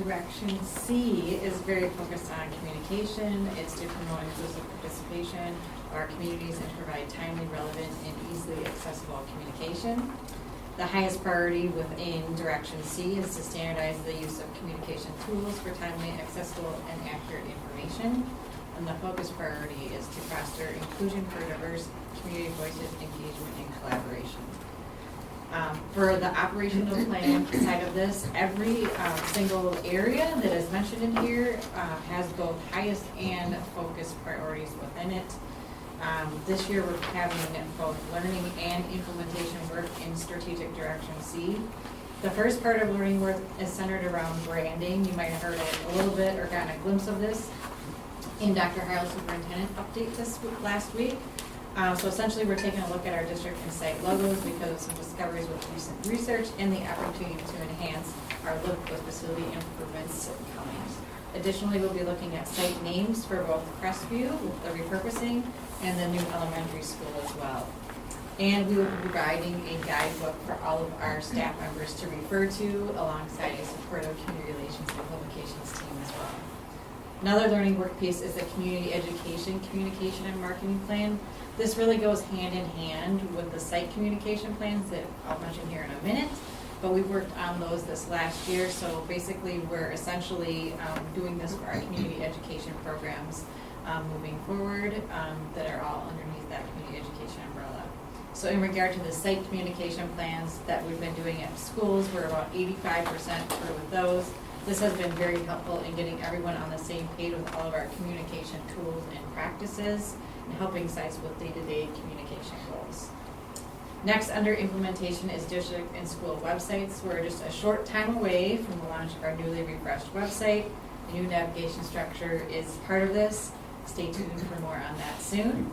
Direction C is very focused on communication. It's to promote inclusive participation of our communities and provide timely, relevant, and easily accessible communication. The highest priority within Direction C is to standardize the use of communication tools for timely, accessible, and accurate information. And the focus priority is to foster inclusion for diverse community voices, engagement, and collaboration. For the operational plan side of this, every single area that is mentioned in here has both highest and focus priorities within it. This year we're having both learning and implementation work in strategic Direction C. The first part of learning work is centered around branding. You might have heard a little bit or gotten a glimpse of this in Dr. Heil's superintendent update last week. So essentially, we're taking a look at our district and site logos because of some discoveries with recent research and the opportunity to enhance our look with facility improvements coming. Additionally, we'll be looking at site names for both Crestview with the repurposing and the new elementary school as well. And we will be providing a guidebook for all of our staff members to refer to alongside a supportive community relations and publications team as well. Another learning work piece is the community education, communication, and marketing plan. This really goes hand in hand with the site communication plans that I'll mention here in a minute, but we worked on those this last year. So basically, we're essentially doing this for our community education programs moving forward that are all underneath that community education umbrella. So in regard to the site communication plans that we've been doing at schools, we're about 85% through with those. This has been very helpful in getting everyone on the same page with all of our communication tools and practices and helping sites with day-to-day communication goals. Next, under implementation is district and school websites. We're just a short time away from the launch of our newly refreshed website. The new navigation structure is part of this. Stay tuned for more on that soon.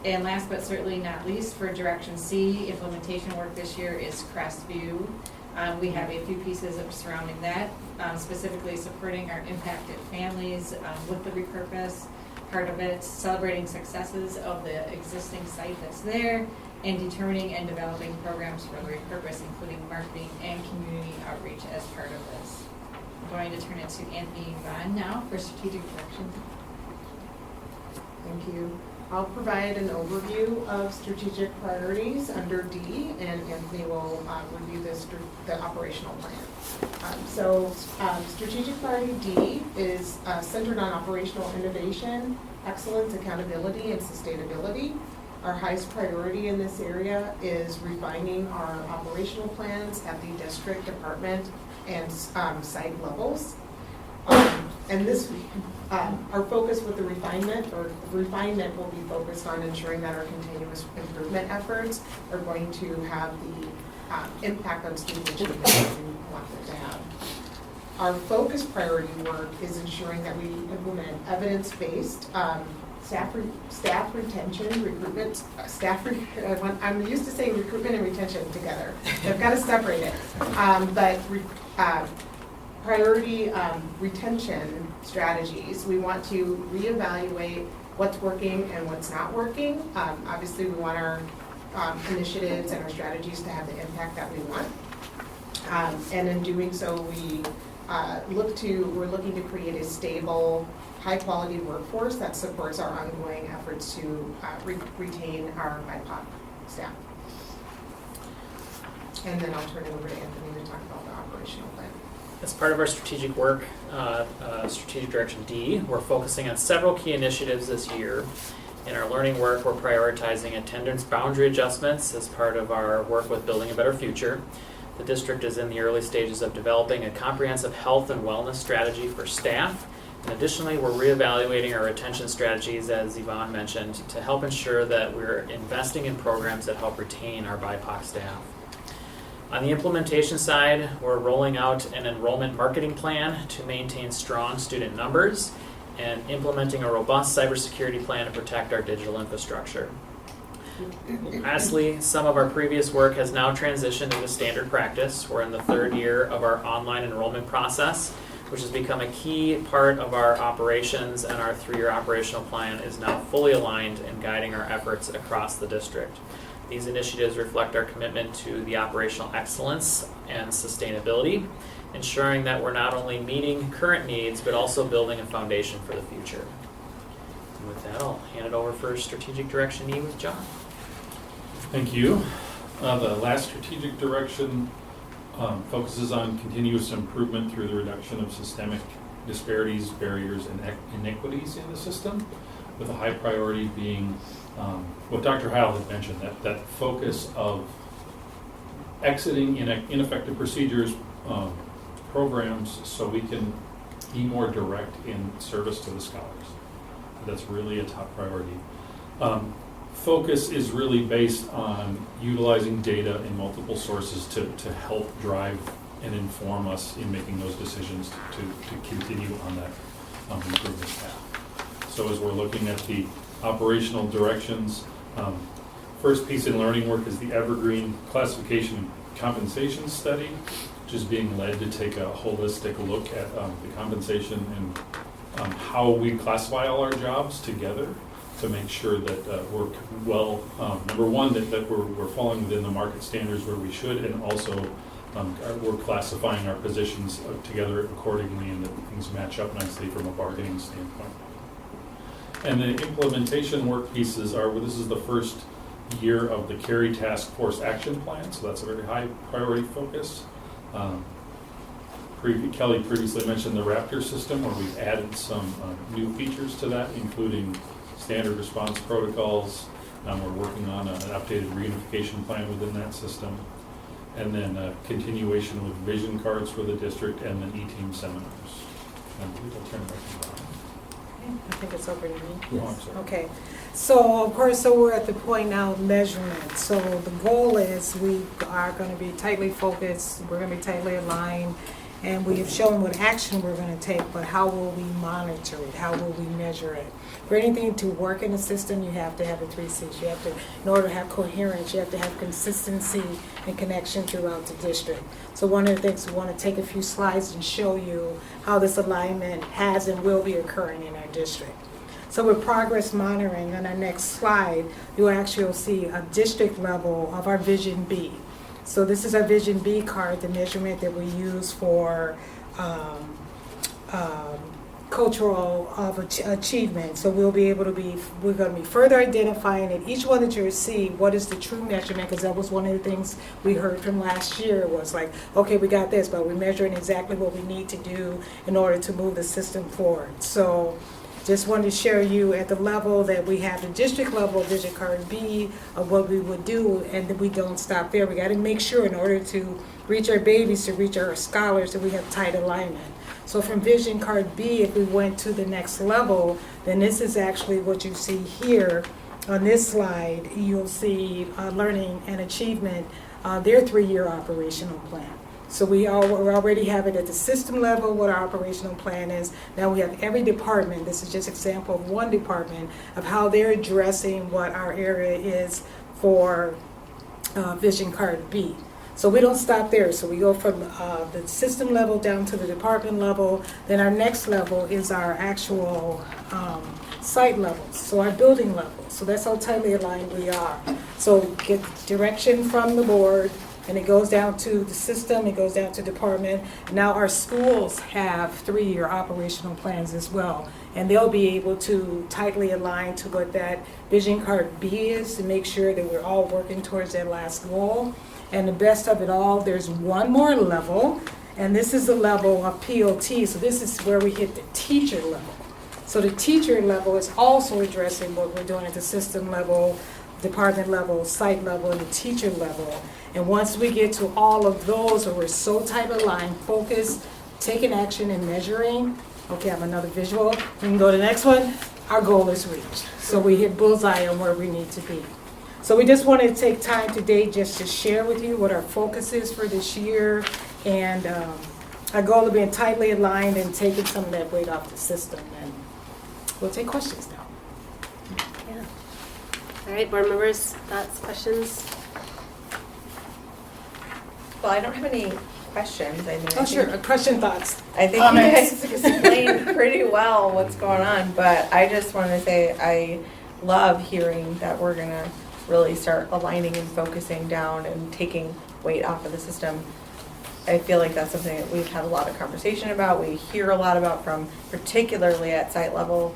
And last but certainly not least, for Direction C, implementation work this year is Crestview. We have a few pieces of surrounding that, specifically supporting our impacted families with the repurpose part of it, celebrating successes of the existing site that's there, and determining and developing programs for the repurpose, including marketing and community outreach as part of this. I'm going to turn it to Anthony Vaughn now for strategic direction. Thank you. I'll provide an overview of strategic priorities under D, and Anthony will review the operational plan. Strategic priority D is centered on operational innovation, excellence, accountability, and sustainability. Our highest priority in this area is refining our operational plans at the district, department, and site levels. Our focus with the refinement will be focused on ensuring that our continuous improvement efforts are going to have the impact on student achievement that we want them to have. Our focus priority work is ensuring that we implement evidence-based staff retention, recruitment, I'm used to saying recruitment and retention together. I've got to separate it. Priority retention strategies. We want to reevaluate what's working and what's not working. Obviously, we want our initiatives and our strategies to have the impact that we want. And in doing so, we're looking to create a stable, high-quality workforce that supports our ongoing efforts to retain our BIPOC staff. And then I'll turn it over to Anthony to talk about the operational plan. As part of our strategic work, strategic direction D, we're focusing on several key initiatives this year. In our learning work, we're prioritizing attendance boundary adjustments as part of our work with Building a Better Future. The district is in the early stages of developing a comprehensive health and wellness strategy for staff. And additionally, we're reevaluating our retention strategies, as Yvonne mentioned, to help ensure that we're investing in programs that help retain our BIPOC staff. On the implementation side, we're rolling out an enrollment marketing plan to maintain strong student numbers and implementing a robust cybersecurity plan to protect our digital infrastructure. Lastly, some of our previous work has now transitioned into standard practice. We're in the third year of our online enrollment process, which has become a key part of our operations, and our 3-year operational plan is now fully aligned in guiding our efforts across the district. These initiatives reflect our commitment to the operational excellence and sustainability, ensuring that we're not only meeting current needs, but also building a foundation for the future. And with that, I'll hand it over for strategic direction E with John. Thank you. The last strategic direction focuses on continuous improvement through the reduction of systemic disparities, barriers, and inequities in the system, with a high priority being what Dr. Heil had mentioned, that focus of exiting ineffective procedures, programs, so we can be more direct in service to the scholars. That's really a top priority. Focus is really based on utilizing data in multiple sources to help drive and inform us in making those decisions to continue on that improvement path. So as we're looking at the operational directions, first piece in learning work is the Evergreen Classification and Compensation Study, which is being led to take a holistic look at the compensation and how we classify all our jobs together to make sure that we're well, number one, that we're falling within the market standards where we should, and also we're classifying our positions together accordingly and that things match up nicely from a bargaining standpoint. And the implementation work pieces are, well, this is the first year of the CARI Task Force Action Plan, so that's a very high priority focus. Kelly previously mentioned the Raptor system, where we've added some new features to that, including standard response protocols. We're working on an updated reunification plan within that system. And then continuation with vision cards for the district and then E-team seminars. And I'll turn it back to Brian. I think it's over to me. Yes. Oh, I'm sorry. Okay. So, of course, we're at the point now of measurement. So the goal is we are going to be tightly focused, we're going to be tightly aligned, and we have shown what action we're going to take, but how will we monitor it? How will we measure it? For anything to work in the system, you have to have the 3 C's. You have to, in order to have coherence, you have to have consistency and connection throughout the district. So one of the things we want to take a few slides and show you how this alignment has and will be occurring in our district. So with progress monitoring, on our next slide, you'll actually see a district level of our Vision B. So this is our Vision B card, the measurement that we use for cultural achievement. So we're going to be further identifying in each one that you see what is the true measurement, because that was one of the things we heard from last year was like, okay, we got this, but we're measuring exactly what we need to do in order to move the system forward. So just wanted to share you at the level that we have the district level Vision Card B of what we would do, and that we don't stop there. We got to make sure in order to reach our babies, to reach our scholars, that we have tight alignment. So from Vision Card B, if we went to the next level, then this is actually what you see here on this slide. You'll see learning and achievement, their 3-year operational plan. So we already have it at the system level, what our operational plan is. Now we have every department, this is just an example of one department, of how they're addressing what our area is for Vision Card B. So we don't stop there. So we go from the system level down to the department level. Then our next level is our actual site levels, so our building level. So that's how tightly aligned we are. So get direction from the board, and it goes down to the system, it goes down to department. Now our schools have 3-year operational plans as well, and they'll be able to tightly align to what that Vision Card B is to make sure that we're all working towards that last goal. And the best of it all, there's one more level, and this is the level of POT. So this is where we hit the teacher level. So the teacher level is also addressing what we're doing at the system level, department level, site level, and the teacher level. And once we get to all of those where we're so tight aligned, focused, taking action and measuring, okay, I have another visual. We can go to the next one. Our goal is reached. So we hit bullseye on where we need to be. So we just wanted to take time today just to share with you what our focus is for this year, and our goal of being tightly aligned and taking some of that weight off the system. And we'll take questions now. Yeah. All right, board members, thoughts, questions? Well, I don't have any questions. I mean, Oh, sure. Question, thoughts. I think you guys explained pretty well what's going on, but I just want to say I love hearing that we're going to really start aligning and focusing down and taking weight off of the system. I feel like that's something that we've had a lot of conversation about. We hear a lot about from particularly at site level.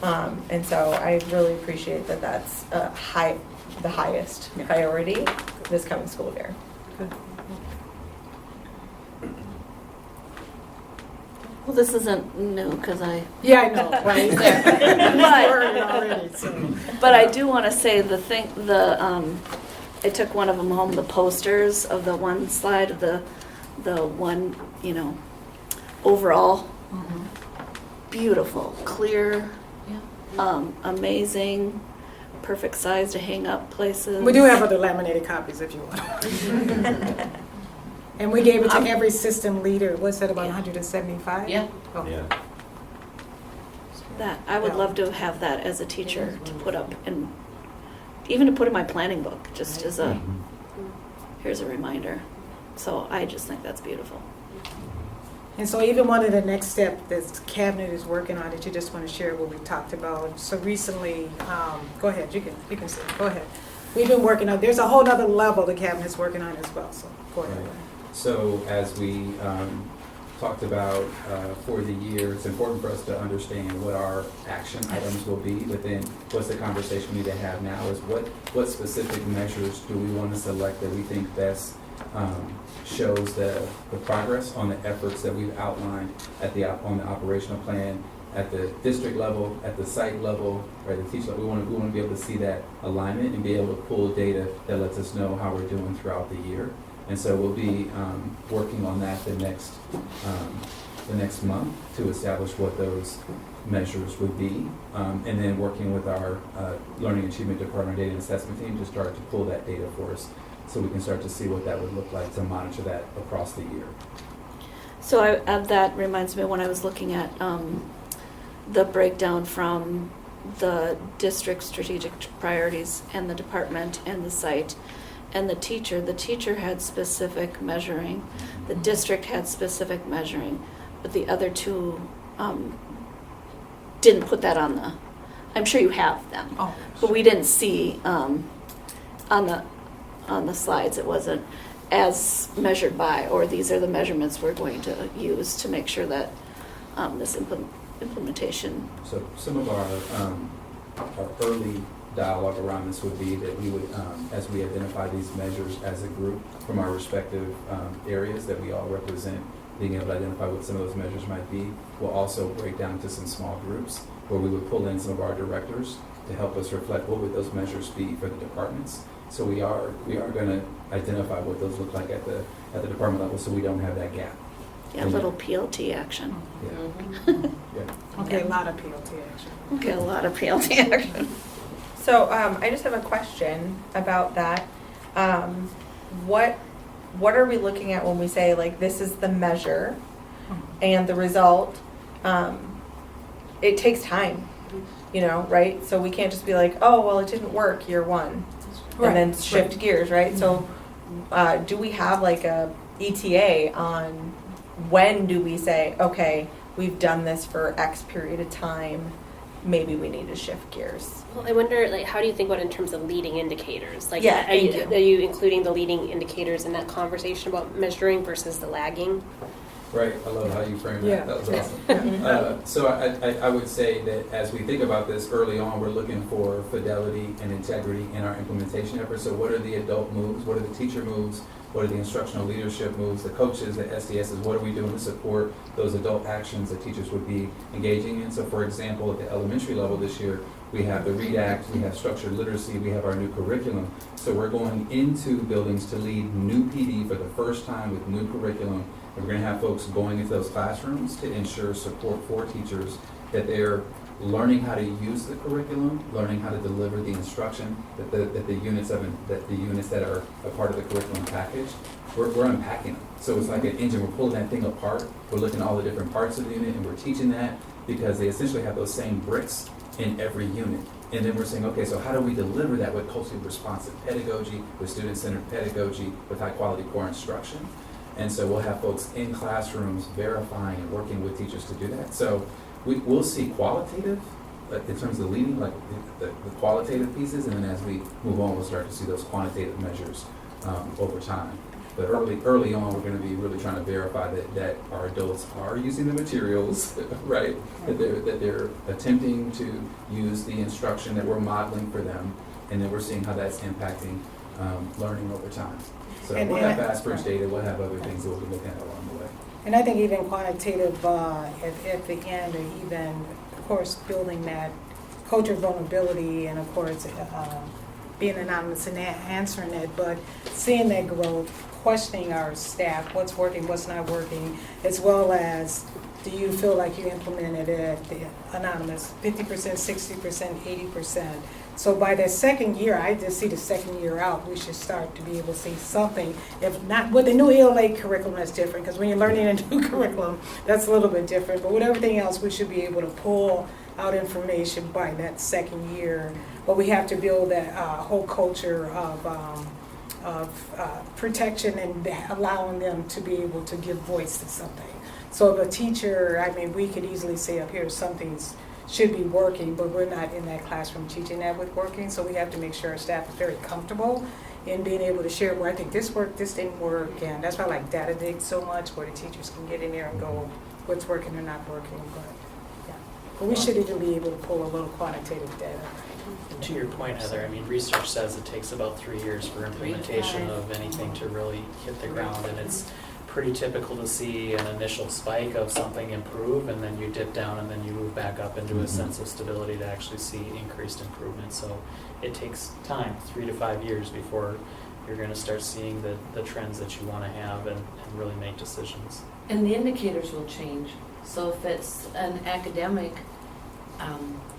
And so I really appreciate that that's the highest priority this coming school year. Well, this isn't new because I... Yeah, I know. But I do want to say I took one of them home, the posters of the one slide of the one, overall. Beautiful, clear, amazing, perfect size to hang up places. We do have other laminated copies if you want. And we gave it to every system leader. Was it about 175? Yeah. Oh. Yeah. That, I would love to have that as a teacher to put up, and even to put in my planning book, just as a, here's a reminder. So I just think that's beautiful. And so even one of the next steps that Cabinet is working on that you just want to share what we talked about. So recently, go ahead, you can say, go ahead. We've been working on, there's a whole other level the Cabinet's working on as well, so go ahead. Right. So as we talked about for the year, it's important for us to understand what our action items will be, but then what's the conversation we need to have now is what specific measures do we want to select that we think best shows the progress on the efforts that we've outlined on the operational plan at the district level, at the site level, or the teacher level. We want to be able to see that alignment and be able to pull data that lets us know how we're doing throughout the year. And so we'll be working on that the next month to establish what those measures would be, and then working with our Learning Achievement Department Data and Assessment team to start to pull that data for us, so we can start to see what that would look like to monitor that across the year. So that reminds me when I was looking at the breakdown from the district strategic priorities and the department and the site and the teacher had specific measuring, the district had specific measuring, but the other two didn't put that on the, I'm sure you have them, but we didn't see on the slides, it wasn't as measured by, or these are the measurements we're going to use to make sure that this implementation. So some of our early dialogue around this would be that we would, as we identify these measures as a group from our respective areas that we all represent, being able to identify what some of those measures might be, we'll also break down to some small groups where we would pull in some of our directors to help us reflect what would those measures be for the departments. So we are going to identify what those look like at the department level, so we don't have that gap. Yeah, a little PLT action. Yeah. Yeah. Okay, a lot of PLT action. Okay, a lot of PLT action. So I just have a question about that. What are we looking at when we say, like, this is the measure and the result? It takes time, right? So we can't just be like, oh, well, it didn't work year one, and then shift gears, right? So do we have like a ETA on when do we say, okay, we've done this for X period of time, maybe we need to shift gears? Well, I wonder, how do you think about it in terms of leading indicators? Like, Yeah, are you including the leading indicators in that conversation about measuring versus the lagging? Right, I love how you framed Yeah. that. That was awesome. So I would say that as we think about this early on, we're looking for fidelity and integrity in our implementation efforts. So what are the adult moves? What are the teacher moves? What are the instructional leadership moves? The coaches, the SDSs, what are we doing to support those adult actions that teachers would be engaging in? So for example, at the elementary level this year, we have the READ Act, we have structured literacy, we have our new curriculum. So we're going into buildings to lead new PD for the first time with new curriculum. And we're going to have folks going into those classrooms to ensure support for teachers, that they're learning how to use the curriculum, learning how to deliver the instruction, that the units that are a part of the curriculum package, we're unpacking them. So it's like an engine, we're pulling that thing apart, we're looking at all the different parts of the unit, and we're teaching that because they essentially have those same bricks in every unit. And then we're saying, okay, so how do we deliver that with culturally responsive pedagogy, with student-centered pedagogy, with high-quality core instruction? And so we'll have folks in classrooms verifying and working with teachers to do that. So we'll see qualitative, in terms of leading, like the qualitative pieces, and then as we move on, we'll start to see those quantitative measures over time. But early on, we're going to be really trying to verify that our adults are using the materials, right? That they're attempting to use the instruction that we're modeling for them, and then we're seeing how that's impacting learning over time. So we'll have Fastbridge data, we'll have other things that we'll be looking at along the way. And I think even quantitative at the end, or even, of course, building that culture of vulnerability, and of course, being anonymous and answering it, but seeing that growth, questioning our staff, what's working, what's not working, as well as, do you feel like you implemented it, the anonymous, 50%, 60%, 80%? So by the second year, I just see the second year out, we should start to be able to see something. If not, with the new ELA curriculum, that's different, because when you're learning a new curriculum, that's a little bit different. But with everything else, we should be able to pull out information by that second year. But we have to build that whole culture of protection and allowing them to be able to give voice to something. So if a teacher, I mean, we could easily say up here something's should be working, but we're not in that classroom teaching that with working, so we have to make sure our staff is very comfortable in being able to share, well, I think this worked, this didn't work, and that's why I like data dig so much, where the teachers can get in there and go, what's working or not working, but we should even be able to pull a little quantitative data. And to your point, Heather, I mean, research says it takes about 3 years for implementation of anything to really hit the ground, and it's pretty typical to see an initial spike of something improve, and then you dip down, and then you move back up into a sense of stability to actually see increased improvement. So it takes time, 3 to 5 years, before you're going to start seeing the trends that you want to have and really make decisions. And the indicators will change. So if it's an academic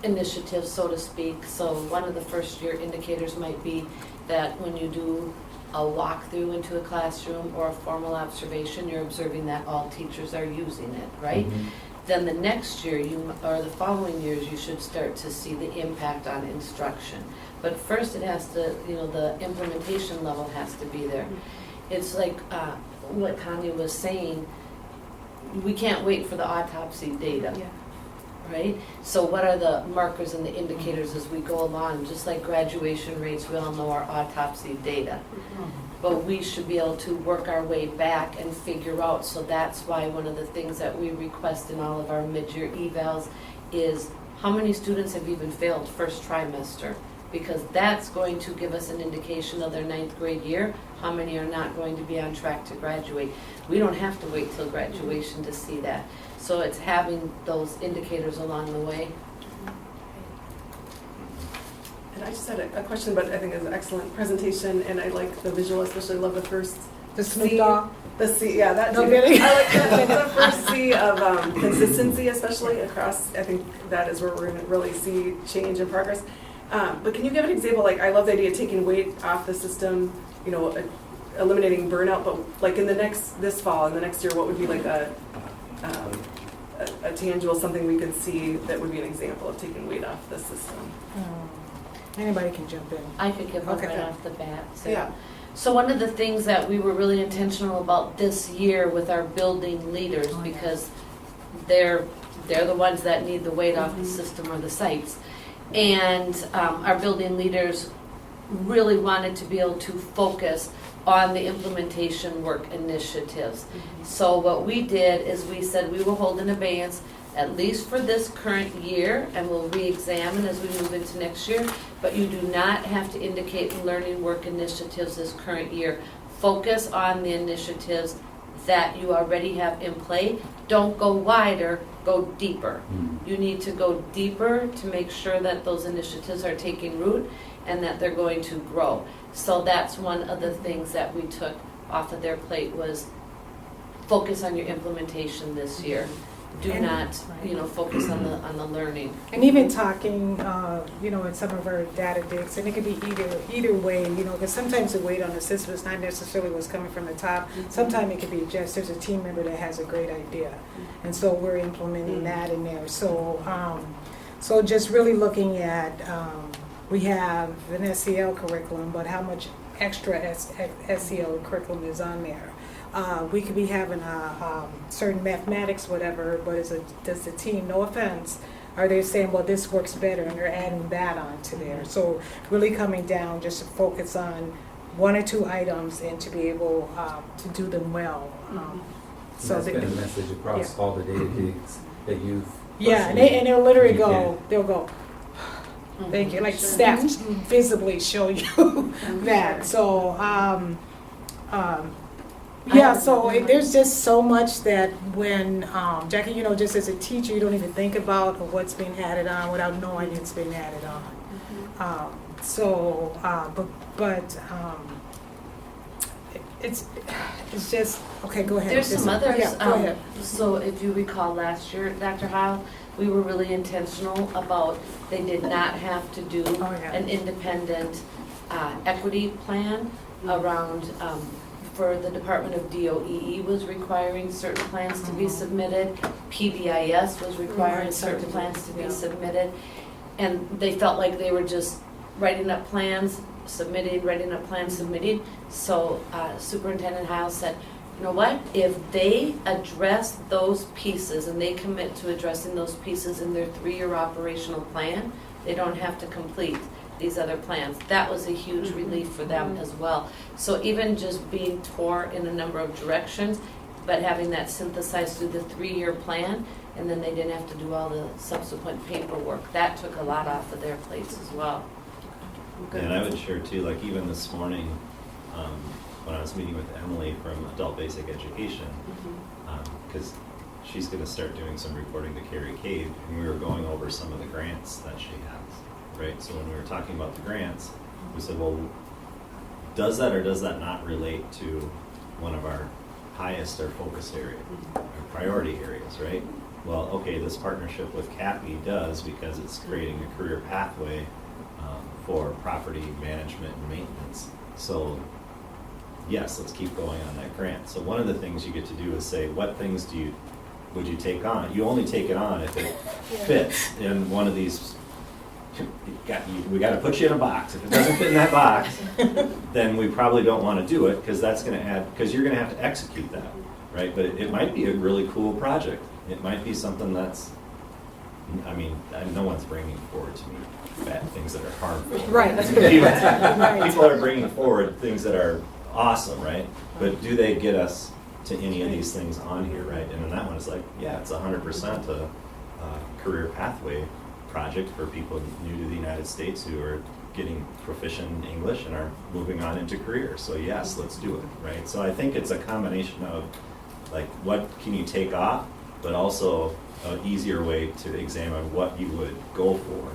initiative, so to speak, so one of the first year indicators might be that when you do a walkthrough into a classroom or a formal observation, you're observing that all teachers are using it, right? Mm-hmm. Then the next year, or the following years, you should start to see the impact on instruction. But first it has to, the implementation level has to be there. It's like what Tanya was saying, we can't wait for the autopsy data. Yeah. Right? So what are the markers and the indicators as we go along? Just like graduation rates, we all know our autopsy data. But we should be able to work our way back and figure out. So that's why one of the things that we request in all of our mid-year evals is how many students have even failed first trimester? Because that's going to give us an indication of their 9th grade year, how many are not going to be on track to graduate. We don't have to wait till graduation to see that. So it's having those indicators along the way. And I just had a question, but I think it's an excellent presentation, and I like the visual, especially love the first The Snoop C. Dogg? The C, yeah, that No too. kidding. I like the first C of consistency, especially across. I think that is where we're going to really see change and progress. But can you give an example? Like, I love the idea of taking weight off the system, eliminating burnout. But like in this fall and the next year, what would be like a tangible something we could see that would be an example of taking weight off the system? Anybody can jump in. I could give one Okay. right off the bat. So. Yeah. So one of the things that we were really intentional about this year with our building leaders, because they're the ones that need the weight off the system or the sites. And our building leaders really wanted to be able to focus on the implementation work initiatives. So what we did is we said we will hold an abeyance at least for this current year, and we'll re-examine as we move into next year, but you do not have to indicate learning work initiatives this current year. Focus on the initiatives that you already have in play. Don't go wider, go deeper. You need to go deeper to make sure that those initiatives are taking root and that they're going to grow. So that's one of the things that we took off of their plate was focus on your implementation this year. Do not, focus on the learning. And even talking, in some of our data digs, and it could be either way, because sometimes the weight on the system is not necessarily what's coming from the top. Sometimes it could be just there's a team member that has a great idea, and so we're implementing that in there. So, so just really looking at, we have an SEL curriculum, but how much extra SEL curriculum is on there? We could be having a certain mathematics, whatever, but does the team, no offense, are they saying, well, this works better, and they're adding that onto there? So really coming down just to focus on 1 or 2 items and to be able to do them well. So that's been a message across all the data digs that you've. Yeah, and they'll literally they'll go, thank you, like staff visibly show you that. So, yeah, so there's just so much that when, Jackie, just as a teacher, you don't even think about what's being added on without knowing it's being added on. it's just, okay, go ahead. There's some others, Yeah, go ahead. so if you recall last year, Dr. Howe, we were really intentional about, they did not have to do an independent equity plan around, for the Department of DOE was requiring certain plans to be submitted, PBIS was requiring certain plans to be submitted, and they felt like they were just writing up plans, writing up plans, submitting. So Superintendent Heil said, you know what, if they address those pieces and they commit to addressing those pieces in their 3-year operational plan, they don't have to complete these other plans. That was a huge relief for them as well. So even just being tore in a number of directions, but having that synthesized through the 3-year plan, and then they didn't have to do all the subsequent paperwork. That took a lot off of their plates as well. And I would share too, like even this morning, when I was meeting with Emily from Adult Basic Education, because she's going to start doing some reporting to Carrie Cave, and we were going over some of the grants that she has, right? So when we were talking about the grants, we said, well, does that or does that not relate to one of our highest or focus areas, or priority areas, right? Well, okay, this partnership with CAPI does because it's creating a career pathway for property management and maintenance. So yes, let's keep going on that grant. So one of the things you get to do is say, what things would you take on? You only take it on if it fits in one of these. We got to put you in a box. If it doesn't fit in that box, then we probably don't want to do it because that's going to add, because you're going to have to execute that, right? But it might be a really cool project. It might be something that's, I mean, no one's bringing forward to me bad things that are harmful. Right. People are bringing forward things that are awesome, right? But do they get us to any of these things on here, right? And then that one is like, yeah, it's 100% a career pathway project for people new to the United States who are getting proficient in English and are moving on into careers. So yes, let's do it, right? So I think it's a combination of like what can you take off, but also an easier way to examine what you would go for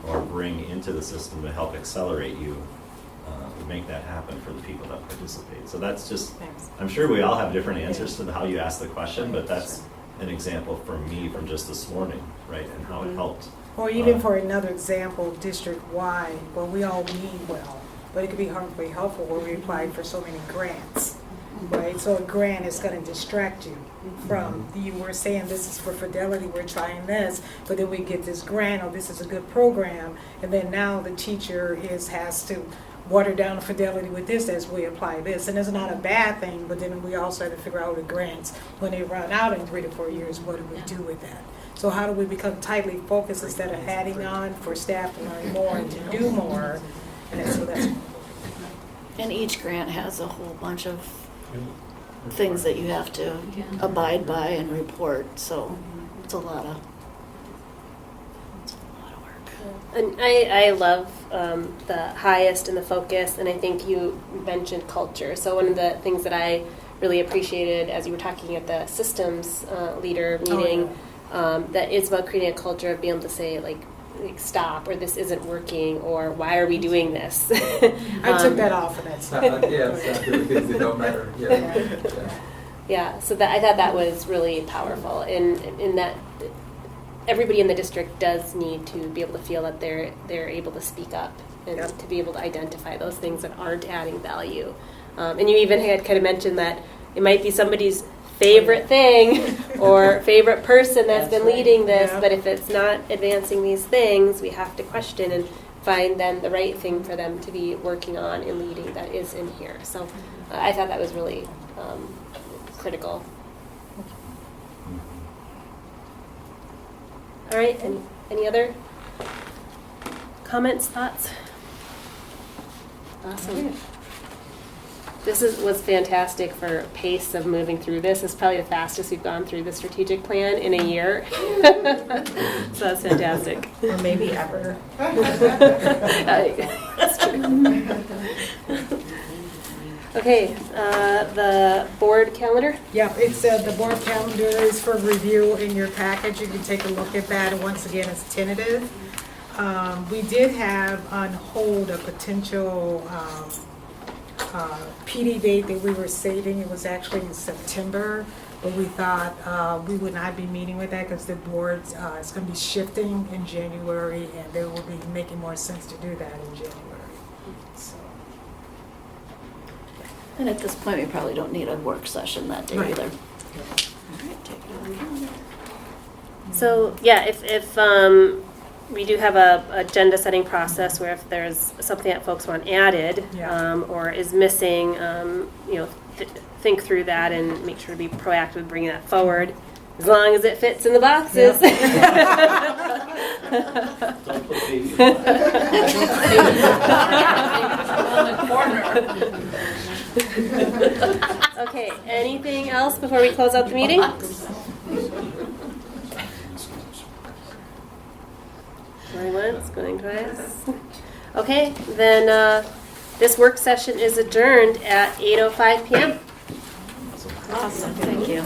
or bring into the system to help accelerate you, make that happen for the people that participate. So that's just, I'm sure we all have different answers to how you ask the question, but that's an example from me from just this morning, right, and how it helped. Or even for another example, district-wide, where we all mean well, but it could be harmfully helpful where we applied for so many grants, right? So a grant is going to distract you from, you were saying this is for Fidelity, we're trying this, but then we get this grant, or this is a good program, and then now the teacher has to water down Fidelity with this as we apply this. And it's not a bad thing, but then we also have to figure out the grants, when they run out in 3 to 4 years, what do we do with that? So how do we become tightly focused instead of adding on for staff to learn more and to do more? And each grant has a whole bunch of things that you have to abide by and report, so it's a lot of work. And I love the highest and the focus, and I think you mentioned culture. So one of the things that I really appreciated as you were talking at the systems leader meeting, that it's about creating a culture of being able to say like stop, or this isn't working, or why are we doing this? I took that off of that stuff. Things that don't matter. Yeah, so that I thought that was really powerful in that everybody in the district does need to be able to feel that they're able to speak up and to be able to identify those things that aren't adding value. And you even had kind of mentioned that it might be somebody's favorite thing or favorite person that's been leading this, but if it's not advancing these things, we have to question and find then the right thing for them to be working on and leading that is in here. So I thought that was really critical. All right, any other comments, thoughts? Awesome. This was fantastic for pace of moving through this. It's probably the fastest we've gone through the strategic plan in a year. So that's fantastic. Or maybe ever. That's true. Okay, the board calendar? Yeah, it's the board calendar is for review in your package. You can take a look at that. And once again, it's tentative. We did have on hold a potential PD date that we were saving. It was actually in September, but we thought we would not be meeting with that because the board is going to be shifting in January, and they will be making more sense to do that in January. So. And at this point, we probably don't need a work session that day Right. either. All right, take it on the calendar. So, yeah, if we do have a agenda setting process where if there's something that folks want added or is missing, think through that and make sure to be proactive with bringing that forward, as long as it fits in the boxes. Don't put baby. Okay, anything else before we close out the meeting? Going once, going twice. Okay, then this work session is adjourned at 8:05 p.m. Awesome, thank you.